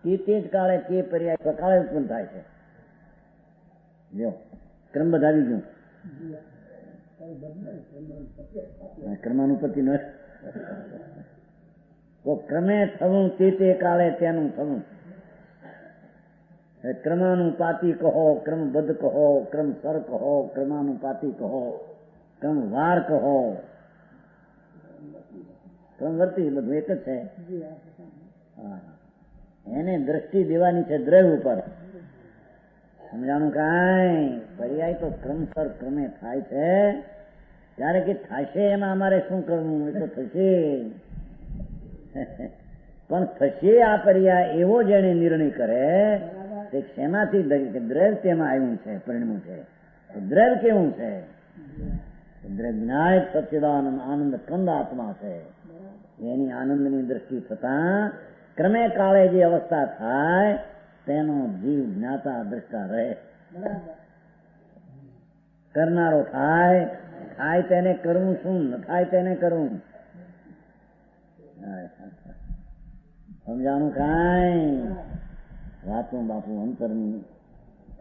તે જ કાળે તે પર્યાય સ્વકાળે ઉત્પન્ન થાય છે. જો ક્રમ બધાવી ગયું, ક્રમાનુપતિ ન તો ક્રમે થવું તે કાળે તેનું થવું. ક્રમાનુપાતી કહો, ક્રમબદ્ધ કહો, ક્રમસર કહો, ક્રમાનુપાતી કહો, ક્રમવાર કહો, ક્રમવર્તી, બધું એક જ છે. એને દ્રષ્ટિ દેવાની છે દ્રવ્ય ઉપર. સમજાણું કાંઈ? પર્યાય તો ક્રમસર ક્રમે થાય છે. ત્યારે કે થશે એમાં અમારે શું કરવું? એ તો થશે, પણ થશે આ પર્યાય એવો જેને નિર્ણય કરે તે શેમાંથી દ્રવ્ય તેમાં આવ્યું છે, પરિણમ્યું છે. દ્રવ્ય કેવું છે? દ્રવ્ય જ્ઞાય સચ્ચિદાનંદ આનંદ કંદ આત્મા છે. એની આનંદની દ્રષ્ટિ થતા ક્રમે કાળે જે અવસ્થા થાય તેનો જીવ જ્ઞાતા દ્રષ્ટા રહે. કરનારો થાય તેને કરવું શું, ન થાય તેને કરવું. સમજાણું કાંઈ? વાતું બાપુ અંતરની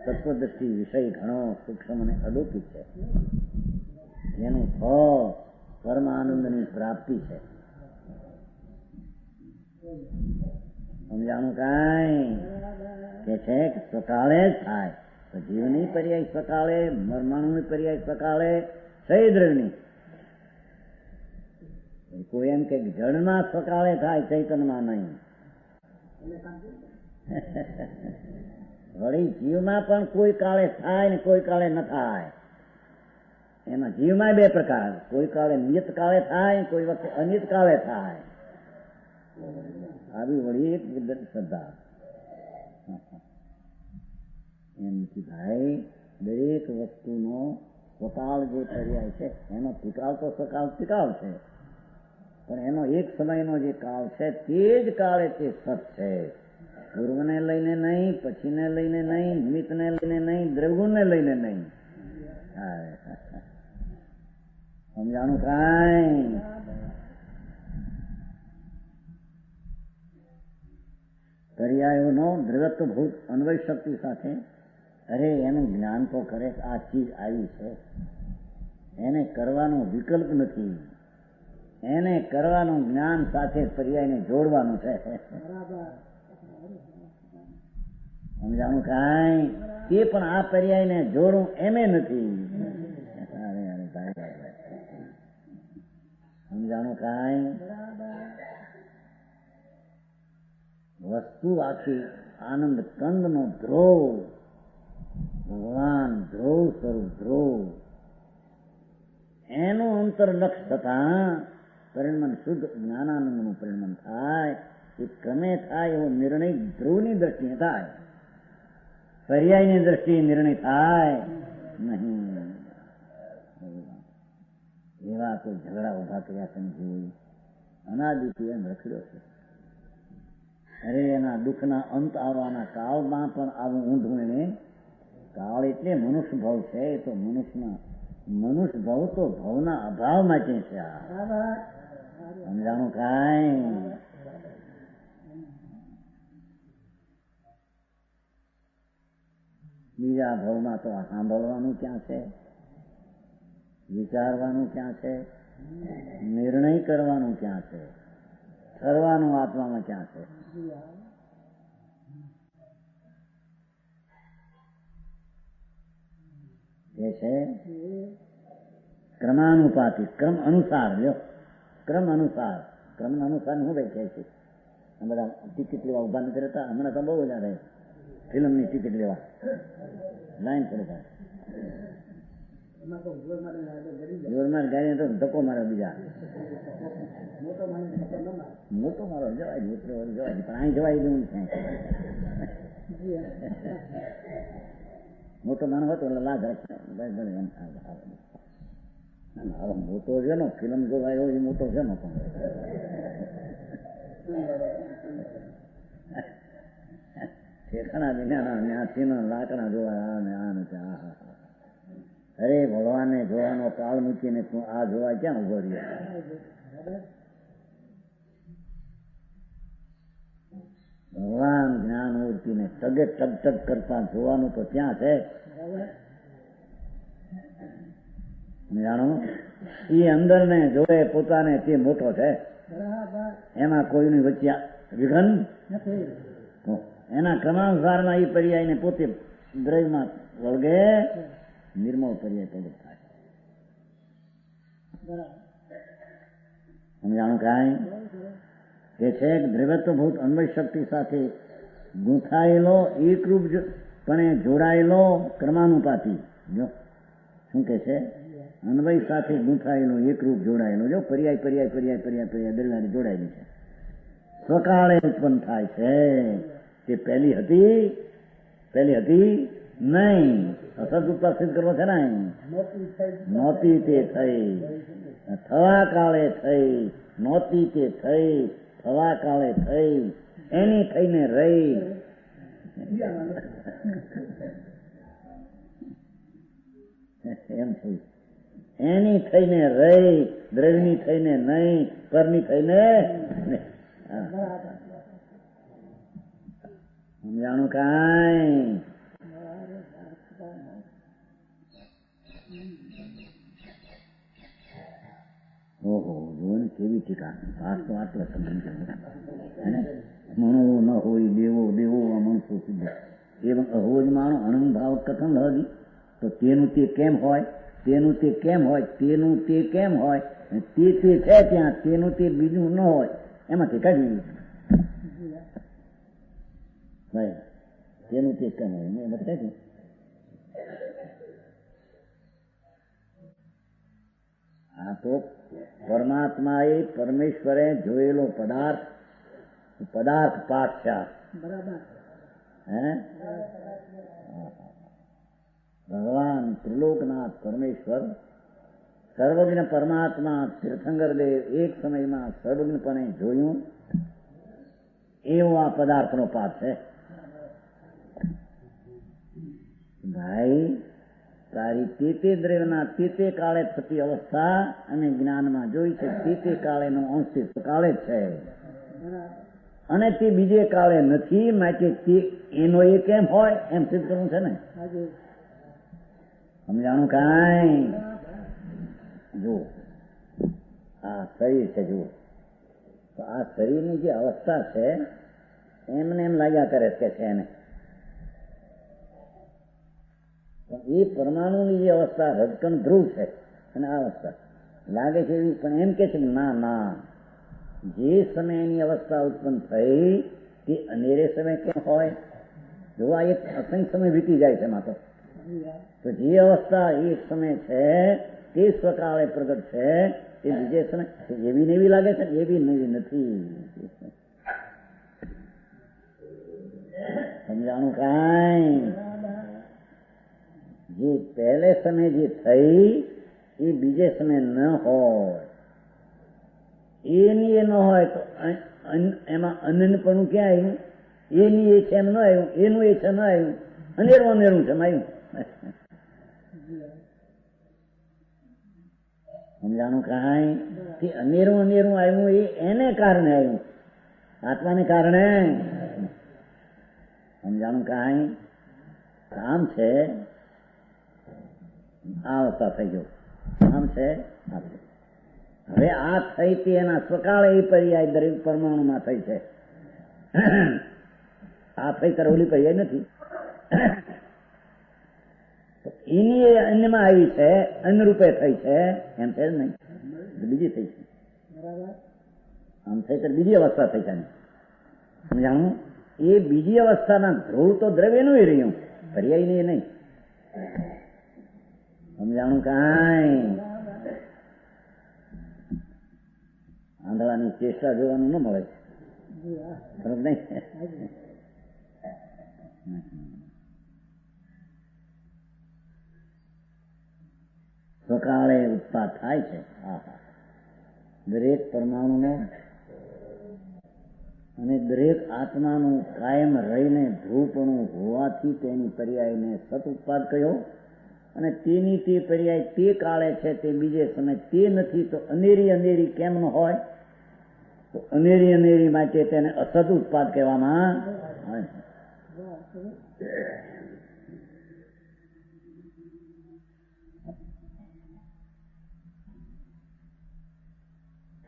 તત્વદ્રષ્ટિ વિષય ઘણો સૂક્ષ્મ અને અલૌકિક છે. જેનું ફળ પરમાનંદની પ્રાપ્તિ છે. સમજાણું કાંઈ? કે છે કે સ્વકાળે જ થાય. તો જીવની પર્યાય સ્વકાળે, પરમાણુની પર્યાય સ્વકાળે, સહી દ્રવ્યની. કોઈ એમ કે જળમાં સ્વકાળે થાય, ચૈતન્યમાં નહીં. વળી જીવમાં પણ કોઈ કાળે થાય ને કોઈ કાળે ન થાય. એમાં જીવમાં બે પ્રકાર, કોઈ કાળે નિયત કાળે થાય, કોઈ વખતે અનિયત કાળે થાય. આવી વળી એક શ્રદ્ધા એમ નથી ભાઈ. દરેક વસ્તુનો સ્વકાળ જે પર્યાય છે એનો ત્રિકાળ તો સ્વકાળ ત્રિકાળ છે, પણ એનો એક સમયનો જે કાળ છે તે જ કાળે તે સત છે. પૂર્વને લઈને નહીં, પછીને લઈને નહીં, નિમિત્તને લઈને નહીં, દ્રવ્યગુણને લઈને નહીં. સમજાણું કાંઈ? પર્યાયોનો દ્રવ્યત્વભૂત અન્વય શક્તિ સાથે અરે એનું જ્ઞાન તો કરે આ ચીજ આવી છે, એને કરવાનો વિકલ્પ નથી. એને કરવાનું જ્ઞાન સાથે પર્યાયને જોડવાનું છે. સમજાણું કાંઈ? તે પણ આ પર્યાયને જોડવું એમે નથી. સમજાણું કાંઈ? વસ્તુ આખી આનંદ કંદનો ધ્રોવ, ભગવાન ધ્રોવ સ્વરૂપ ધ્રોવ, એનું અંતર્લક્ષ થતા પરિણમન શુદ્ધ જ્ઞાનાનંદનું પરિણમન થાય. એ ક્રમે થાય એવો નિર્ણય ધ્રુવની દ્રષ્ટિએ થાય, પર્યાયની દ્રષ્ટિએ નિર્ણય થાય નહીં. એવા કોઈ ઝઘડા ઉભા કર્યા સમજી અનાદિથી એમ રખડ્યો છે. અરે એના દુઃખના અંત આવવાના કાળમાં પણ આવું ઊંધું એને કાળ એટલે મનુષ્ય ભાવ છે. એ તો મનુષ્ય ભાવ તો ભાવના અભાવ માટે છે. સમજાણું કાંઈ? બીજા ભાવમાં તો સાંભળવાનું ક્યાં છે, વિચારવાનું ક્યાં છે, નિર્ણય કરવાનું ક્યાં છે, ઠરવાનું આત્મામાં ક્યાં છે? એ છે ક્રમાનુપાતી, ક્રમ અનુસાર. લ્યો, ક્રમ અનુસાર. ક્રમ અનુસાર શું વ્યાખ્યા છે? આ બધા ટિકિટ લેવા ઉભા નથી રહેતા. હમણાં તો બહુ બધા રહે ફિલ્મની ટિકિટ લેવા લાઈન શરૂ થાય. જોરમાં ગાડી તો ધક્કો મારે બીજા. મોટો મારો જવાય, મિત્રો જવાય, પણ અહીં જવાય દઉં ક્યાંય. મોટો માણસ હતો એટલે લાગ રાખે. મોટો છે ને ફિલ્મ જોવાય એવો એ મોટો છે ને પણ ઠેકાણા વિના ન્યાસીના લાકડા જોવાય. અરે ભગવાનને જોવાનો કાળ મૂકીને તું આ જોવા ક્યાં ઉભો રહ્યો? ભગવાન જ્ઞાન મૂર્તિને ટગે ટગ ટગ કરતા જોવાનું તો ત્યાં છે. જાણો, એ અંદર ને જોડે પોતાને તે મોટો છે. એમાં કોઈની વચ્ચે વિઘન એના ક્રમાનુસારમાં એ પર્યાયને પોતે દ્રવ્યમાં વળગે નિર્મળ પર્યાય પ્રગટ થાય. સમજાણું કાંઈ કે છે દ્રવ્યત્વભૂત અન્વય શક્તિ સાથે ગૂંથાયેલો એકરૂપ પણ જોડાયેલો ક્રમાનુપાતી. જો શું કે છે? અન્વય સાથે ગૂંથાયેલો એકરૂપ જોડાયેલો. જો પર્યાય પર્યાય પર્યાય પર્યાય પર્યાય દરમિયાન જોડાયેલી છે. સ્વકાળે ઉત્પન્ન થાય છે. તે પહેલી હતી નહીં. અસદ ઉપાસિત કરવો છે ને. નહોતી તે થઈ, થવા કાળે થઈ. નહોતી તે થઈ, થવા કાળે થઈ. એની થઈને રહી. એમ થઈ. એની થઈને રહી, દ્રવ્યની થઈને નહીં, પરની થઈને. સમજાણું કાંઈ? ઓહો, જોને કેવી ટીકા. વાત તો આટલા સમજ મણો ન હોય દેવો દેવો આ મણસો સિદ્ધ. એ અહોજ માણો અણંગ ભાવ કથન લહદી તો તેનું તે કેમ હોય? તેનું તે કેમ હોય? તેનું તે કેમ હોય? તે છે ત્યાં, તેનું તે બીજું ન હોય. એમાંથી કાઢી ભાઈ તેનું તે કેમ હોય એમ કાઢ્યું. આ તો પરમાત્માએ પરમેશ્વરે જોયેલો પદાર્થ પાઠ છે. હે ભગવાન ત્રિલોકનાથ પરમેશ્વર સર્વજ્ઞ પરમાત્મા તીર્થંકર દેવ એક સમયમાં સર્વજ્ઞપણે જોયું એવો આ પદાર્થનો પાઠ છે. ભાઈ તારી તે દ્રવ્યના તે કાળે થતી અવસ્થા અને જ્ઞાનમાં જોઈ છે. તે કાળેનો અંશ કાળે જ છે અને તે બીજે કાળે નથી. માટે તે એનો એ કેમ હોય એમ સિદ્ધ કરવું છે ને. સમજાણું કાંઈ? જુઓ, આ શરીર છે. જુઓ તો આ શરીરની જે અવસ્થા છે એમને એમ લાગ્યા કરે કે છે એને. એ પરમાણુની જે અવસ્થા રજકણ ધ્રુવ છે અને આ અવસ્થા લાગે છે એવી, પણ એમ કે છે ના, જે સમય એની અવસ્થા ઉત્પન્ન થઈ તે અનેરે સમય કેમ હોય? જો આ એક અસંખ્ય સમય વીતી જાય છે માત્ર. તો જે અવસ્થા એક સમય છે તે સ્વકાળે પ્રગટ છે, તે બીજે સમય એવી નેવી લાગે છે. એવી નેવી નથી. સમજાણું કાંઈ? જે પહેલે સમય જે થઈ એ બીજે સમય ન હોય. એની એ ન હોય તો એમાં અનન્યપણું ક્યાં આવ્યું? એની એ છે એમ ન આવ્યું, એનું એ છે ન આવ્યું. અનેરું છે આવ્યું. સમજાણું કાંઈ? કે અનેરું આવ્યું એ એને કારણે આવ્યું, આત્માને કારણે. સમજાણું કાંઈ? કામ છે આ અવસ્થા થઈ ગયો. કામ છે હવે આ થઈ તે એના સ્વકાળે એ પર્યાય દરેક પરમાણુમાં થઈ છે. આ થઈ ત્યારે ઓલી પર્યાય નથી. એની એ અન્યમાં આવી છે, અન્ન રૂપે થઈ છે, એમ છે જ નહીં, બીજી થઈ છે. આમ થઈ તો બીજી અવસ્થા થઈ છે. સમજાણું? એ બીજી અવસ્થાના ધ્રુવ તો દ્રવ્યનું રહ્યું, પર્યાય નહીં. નહીં સમજાણું? કાંઈ આંધળાની ચેષ્ટા જોવાનું ન મળે, ખબર નહીં? સકાળે ઉત્પાદ થાય છે. દરેક પરમાણુનો અને દરેક આત્માનું કાયમ રહીને ધ્રુવપણું હોવાથી તેની પર્યાયને સત ઉત્પાદ કહ્યો. અને તેની તે પર્યાય તે કાળે છે, તે બીજે સમય તે નથી, તો અનેરી અનેરી કેમ ન હોય? તો અનેરી અનેરી માટે તેને અસત ઉત્પાદ કહેવામાં આવે છે.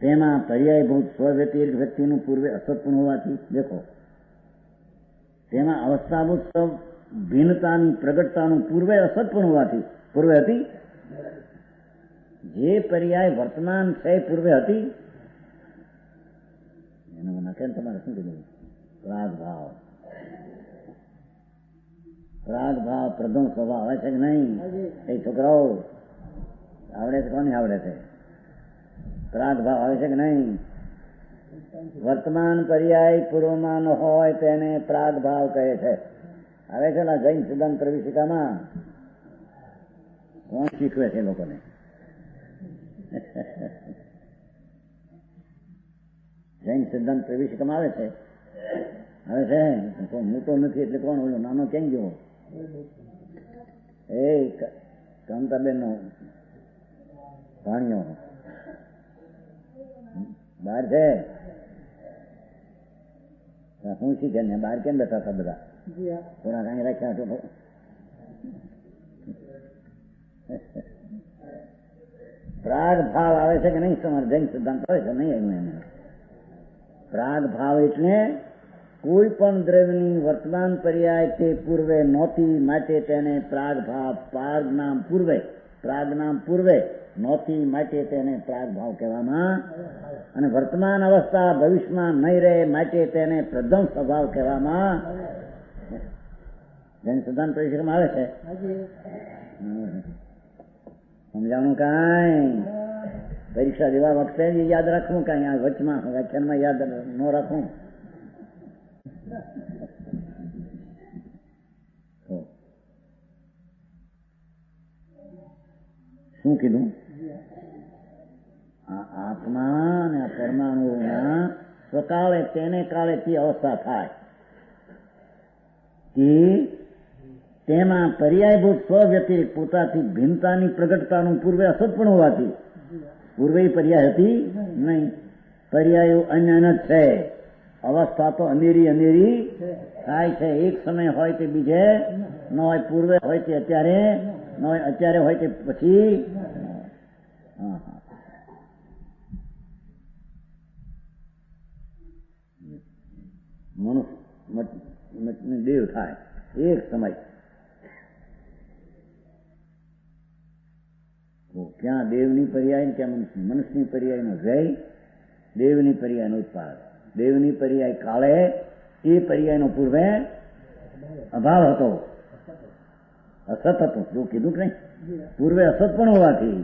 તેમાં પર્યાયભૂત સ્વવ્યતિરિક્ત વ્યક્તિનું પૂર્વે અસત્પણ હોવાથી, દેખો, તેમાં અવસ્થાભૂત સૌ ભિન્નતાની પ્રગટતાનું પૂર્વે અસત્પણ હોવાથી, પૂર્વે હતી જે પર્યાય વર્તમાન છે પૂર્વે હતી, એનું નકેન તમારે શું કીધું? રાગ ભાવ. રાગ ભાવ પ્રથમ સ્વભાવ આવે છે કે નહીં? એ છોકરાઓ આવડે છે? કોને આવડે છે? રાગ ભાવ આવે છે કે નહીં? વર્તમાન પર્યાય પૂર્વમાં ન હોય તેને પ્રાગ ભાવ કહે છે. આવે છે ને જૈન સિદ્ધાંત પ્રવિશિકામાં? કોણ શીખવે છે લોકોને? જૈન સિદ્ધાંત પ્રવિશિકામાં આવે છે. મોટો નથી એટલે કોણ? ઓલો નાનો કેમ ગયો? એ કાંતાબેન નો ભાણિયો બહાર છે. શું શીખે ને? બહાર કેમ બેઠા હતા બધા? થોડા કાંઈ રાખ્યા હતો. પ્રાગ ભાવ આવે છે કે નહીં? તમારે જૈન સિદ્ધાંત આવે છે નહીં? એને પ્રાગ ભાવ એટલે કોઈ પણ દ્રવ્યની વર્તમાન પર્યાય તે પૂર્વે નહોતી, માટે તેને પ્રાગ ભાવ. પ્રાગ નામ પૂર્વે નહોતી, માટે તેને પ્રાગ ભાવ કહેવામાં. અને વર્તમાન અવસ્થા ભવિષ્યમાં નહીં રહે, માટે તેને પ્રથમ સ્વભાવ કહેવામાં. જૈન સિદ્ધાંત પરિષદમાં આવે છે. સમજાણું? કાંઈ પરીક્ષા દેવા વખતે યાદ રાખવું, કાંઈ આ વચમાં વ્યાખ્યાનમાં યાદ ન રાખવું. શું કીધું? આ આત્મા અને આ પરમાણુના સ્વકાળે તેને કાળે તે અવસ્થા થાય કે તેમાં પર્યાયભૂત સ્વવ્યતિરિક્ત પોતાથી ભિન્નતાની પ્રગટતાનું પૂર્વે અસત્પણ હોવાથી, પૂર્વે પર્યાય હતી નહીં, પર્યાયો અન્ય જ છે. અવસ્થા તો અનેરી થાય છે. એક સમય હોય તે બીજે ન હોય, પૂર્વે હોય તે અત્યારે ન હોય, અત્યારે હોય તે પછી. મનુષ્ય દેવ થાય એક સમય. તો ક્યાં દેવની પર્યાય, ક્યાં મનુષ્યની પર્યાયનો વ્યય, દેવની પર્યાયનો ઉત્પાદ. દેવની પર્યાય કાળે એ પર્યાયનો પૂર્વે અભાવ હતો, અસત હતો. જો કીધું કે નહીં? પૂર્વે અસત પણ હોવાથી.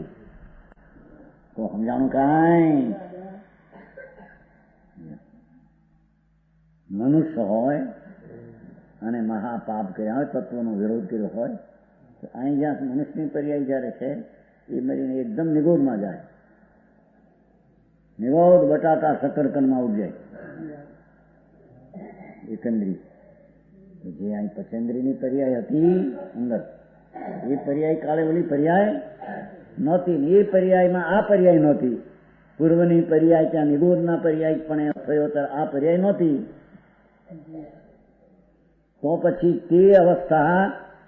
તો સમજાણું? કાંઈ મનુષ્ય હોય અને મહાપાપ કર્યા હોય, તત્વનો વિરોધ કર્યો હોય, તો અહીં જ્યાં મનુષ્યની પર્યાય જયારે છે એ મરીને એકદમ નિગોદમાં જાય. નિગોદ બટાટા શકરકંદમાં ઉપજાય એકંદરી. જે અહીં પચેન્દ્રીની પર્યાય હતી અંદર, એ પર્યાય કાળે ઓલી પર્યાય નહોતી. એ પર્યાયમાં આ પર્યાય નહોતી. પૂર્વની પર્યાય ત્યાં નિગોદના પર્યાય પણ થયો ત્યારે આ પર્યાય નહોતી. તો પછી તે અવસ્થા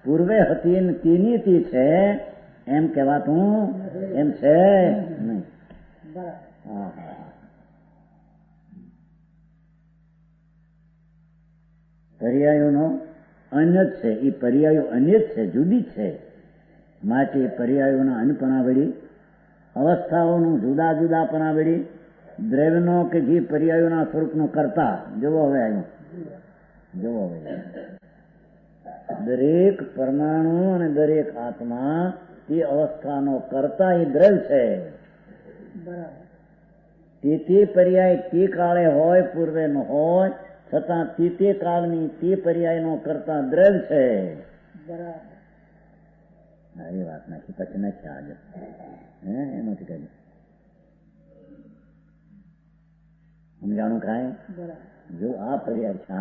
પૂર્વે હતી ને તેની તે છે એમ કહેવાતું એમ છે નહીં. પર્યાયોનો અન્ય જ છે. એ પર્યાયો અન્ય જ છે, જુદી જ છે. માટે પર્યાયોના અનપણા વળી અવસ્થાઓનું જુદા જુદાપણા વળી દ્રવ્યનો કે જે પર્યાયોના સ્વરૂપનો કરતા જોવો હવે આવ્યો જોવો હવે દરેક પરમાણુ અને દરેક આત્મા એ અવસ્થાનો કરતા એ દ્રવ્ય છે. તેથી પર્યાય તે કાળે હોય પૂર્વે નો હોય છતાં તે કાળની તે પર્યાયનો કરતા દ્રવ્ય છે. આવી વાત નાખી પછી નાખી આજે એમાંથી કઈ સમજાણું કાંઈ જો આ પર્યાય છે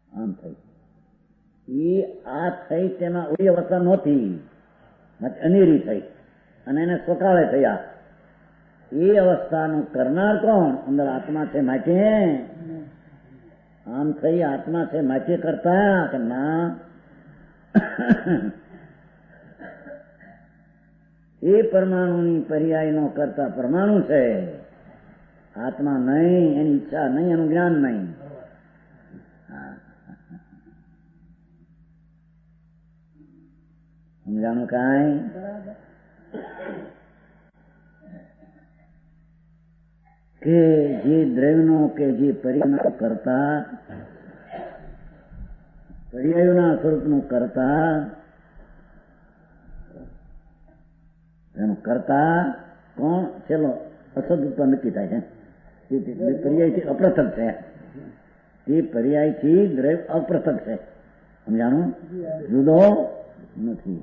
આમ થઈ એ આ થઈ તેમાં ઓછી અવસ્થા નહોતી અનેરી થઈ અને એને સકાળે થયા એ અવસ્થાનું કરનાર કોણ? અંદર આત્મા છે માટે આમ થઈ આત્મા છે માટે કરતા કે ના એ પરમાણુની પર્યાયનો કરતા પરમાણુ છે. આત્મા નહીં, એની ઈચ્છા નહીં, એનું જ્ઞાન નહીં. સમજાણું કાંઈ? કે જે દ્રવ્યનો કે જે પર્યાયનો કરતા પર્યાયોના સ્વરૂપનું કરતા એનું કરતા કોણ? ચલો અસદ ઉપર નક્કી થાય છે. પર્યાયથી અપ્રથક છે. તે પર્યાયથી દ્રવ્ય અપ્રથક છે. સમજાણું? જુદો નથી.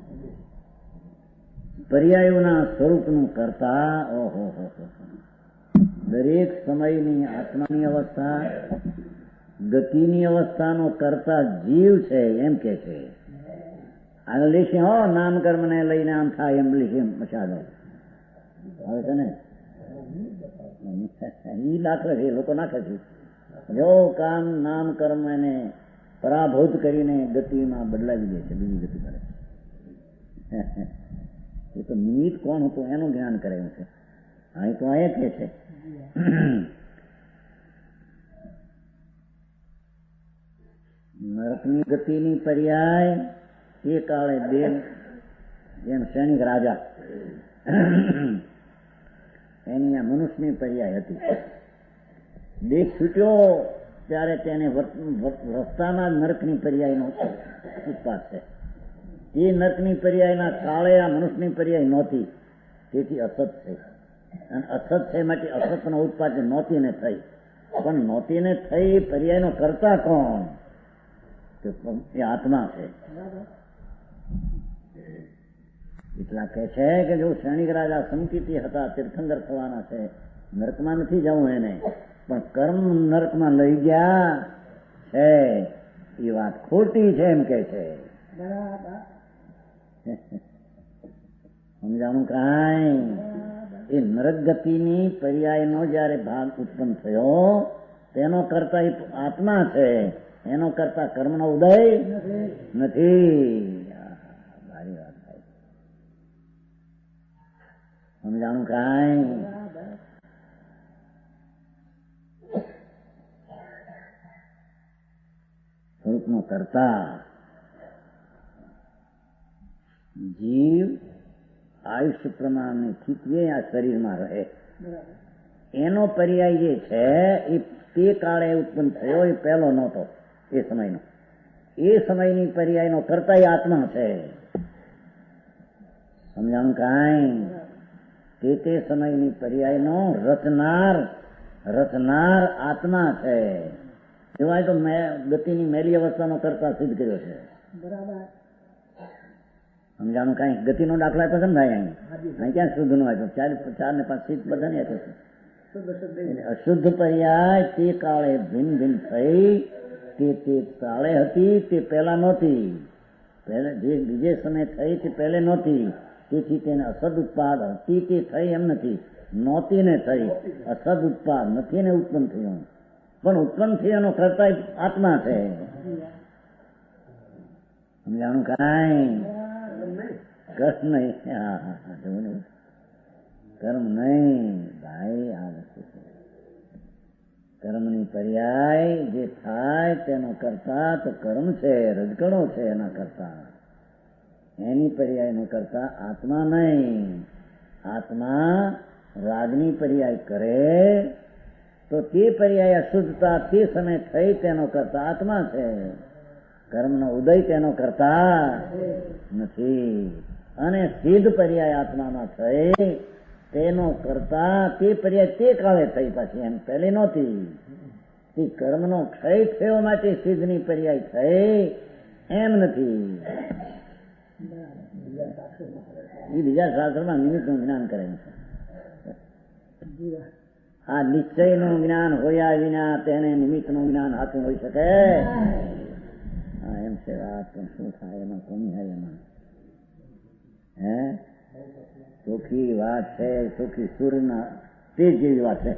પર્યાયોના સ્વરૂપનું કરતા ઓહો દરેક સમયની આત્માની અવસ્થા ગતિની અવસ્થાનો કરતા જીવ છે એમ કે છે. આગળ લેશે હો નામકર્મ ને લઈને આમ થાય એમ લેશે મસાલો આવે છે ને એ દાખલા છે લોકો નાખે છે. જો કામ નામ કર્મ એને પરાભૂત કરીને ગતિમાં બદલાવી દે છે, બીજી ગતિ કરે. એ તો નિમિત્ત કોણ હતું એનું જ્ઞાન કરાયું છે. અહીં તો આ કે છે નરકની ગતિની પર્યાય એ કાળે દેવ જેમ સૈનિક રાજા એની આ મનુષ્યની પર્યાય હતી. દેશ છૂટ્યો ત્યારે તેને રસ્તામાં નરકની પર્યાયનો ઉત્પાદ છે. એ નરકની પર્યાયના કાળે આ મનુષ્યની પર્યાય નહોતી, તેથી અસત છે. અને અસત છે માટે અસતનો ઉત્પાદ નહોતીને થઈ. પણ નહોતીને થઈ પર્યાયનો કરતા કોણ? એ આત્મા છે. એટલા કે છે કે જો સૈનિક રાજા સંકિતી હતા, તીર્થંકર થવાના છે, નરકમાં નથી જવું એને, પણ કર્મ નરકમાં લઈ ગયા છે એ વાત ખોટી છે એમ કે છે. સમજાણું કાંઈ? એ નરક ગતિની પર્યાયનો જયારે ભાગ ઉત્પન્ન થયો તેનો કરતા આત્મા છે, એનો કરતા કર્મનો ઉદય નથી. ભારી વાત થાય. સમજાણું કાંઈ? સ્વરૂપનો કરતા જીવ આયુષ્ય પ્રમાણે સ્થિતિએ આ શરીરમાં રહે. એનો પર્યાય જે છે એ તે કાળે ઉત્પન્ન થયો, એ પહેલો નહોતો. એ સમયનો એ સમયની પર્યાયનો કરતા એ આત્મા છે. સમજાણું કાંઈ? તે સમયની પર્યાયનો રચનાર આત્મા છે. સિવાય તો ગતિની મેલી અવસ્થાનો કરતા સિદ્ધ કર્યો છે. સમજાણું કાંઈ? ગતિનો દાખલા તો સમજાય. અહીં ક્યાં શુદ્ધ નો આપ્યો? 4 ને 5 સિદ્ધ બધાને આપ્યો છે. અશુદ્ધ પર્યાય તે કાળે ભિન્ન ભિન્ન થઈ, તે કાળે હતી તે પહેલા નહોતી. જે બીજે સમય થઈ તે પહેલે નહોતી. તેથી તેને અસદ ઉત્પાદ હતી તે થઈ એમ નથી, નહોતી ને થઈ. અસદ ઉત્પાદ નથી ને ઉત્પન્ન થયું, પણ ઉત્પન્ન થયાનો કરતા આત્મા છે. સમજાણું કાંઈ? કર્મ નહીં. કર્મ નહીં ભાઈ. આ વસ્તુ છે કર્મની પર્યાય જે થાય તેનો કરતા તો કર્મ છે, રજગણો છે એના કરતા. એની પર્યાયને કરતા આત્મા નહીં. આત્મા રાગની પર્યાય કરે તો તે પર્યાય અશુદ્ધતા તે સમય થઈ તેનો કરતા આત્મા છે. કર્મનો ઉદય તેનો કરતા નથી. અને સિદ્ધ પર્યાય આત્મામાં થઈ તેનો કરતા તે પર્યાય તે કાળે થઈ પાછી, એમ પહેલી નહોતી. તે કર્મનો ક્ષય થયો માટે સિદ્ધની પર્યાય થઈ એમ નથી. એ બીજા શાસ્ત્રમાં નિમિત્તનું જ્ઞાન કરે છે. આ નિશ્ચયનું જ્ઞાન હોયા વિના તેને નિમિત્તનું જ્ઞાન હાથું હોઈ શકે? હા, એમ છે. વાત શું થાય એમાં કોની થાય એમાં? હે, ચોખ્ખી વાત છે. ચોખ્ખી સૂર્યના તેજ જેવી વાત છે.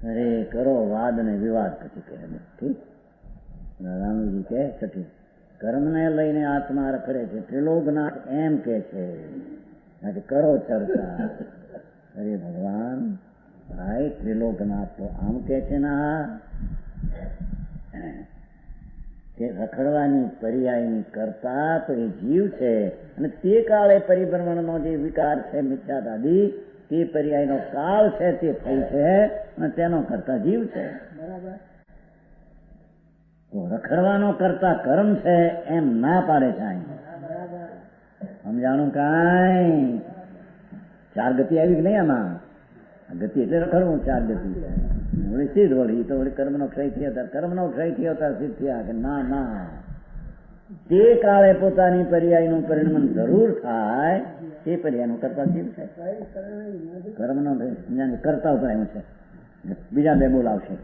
અરે કરો વાદ ને વિવાદ પછી કહે ઠીક. રામજી કે છઠ્ઠી કર્મને લઈને આત્મા રખડે છે. ત્રિલોકનાથ એમ કે છે કરો ચર્ચા. અરે ભગવાન, ભાઈ ત્રિલોકનાથ તો આમ કે છે ના કે રખડવાની પર્યાયની કરતા તો એ જીવ છે, અને તે કાળે પરિભ્રમણનો જે વિકાર છે મિથ્યાદાદી તે પર્યાયનો કાળ છે તે થઈ છે, અને તેનો કરતા જીવ છે. તો રખડવાનો કરતા કર્મ છે એમ ના પાડે છે. સમજાણું કાંઈ? ચાર ગતિ આવી કે નહીં આમાં? ગતિ એટલે રખડવું. ચાર ગતિ વળી સિદ્ધ વળી તો વળી કર્મનો ક્ષય થયો ત્યારે કર્મનો ક્ષય થયો ત્યારે સિદ્ધ થયા કે ના ના, તે કાળે પોતાની પર્યાયનું પરિણમન જરૂર થાય તે પર્યાયનું કરતા જીવ છે. કર્મનો કરતા ઉપર આવ્યું છે. બીજા બે બોલાવશે.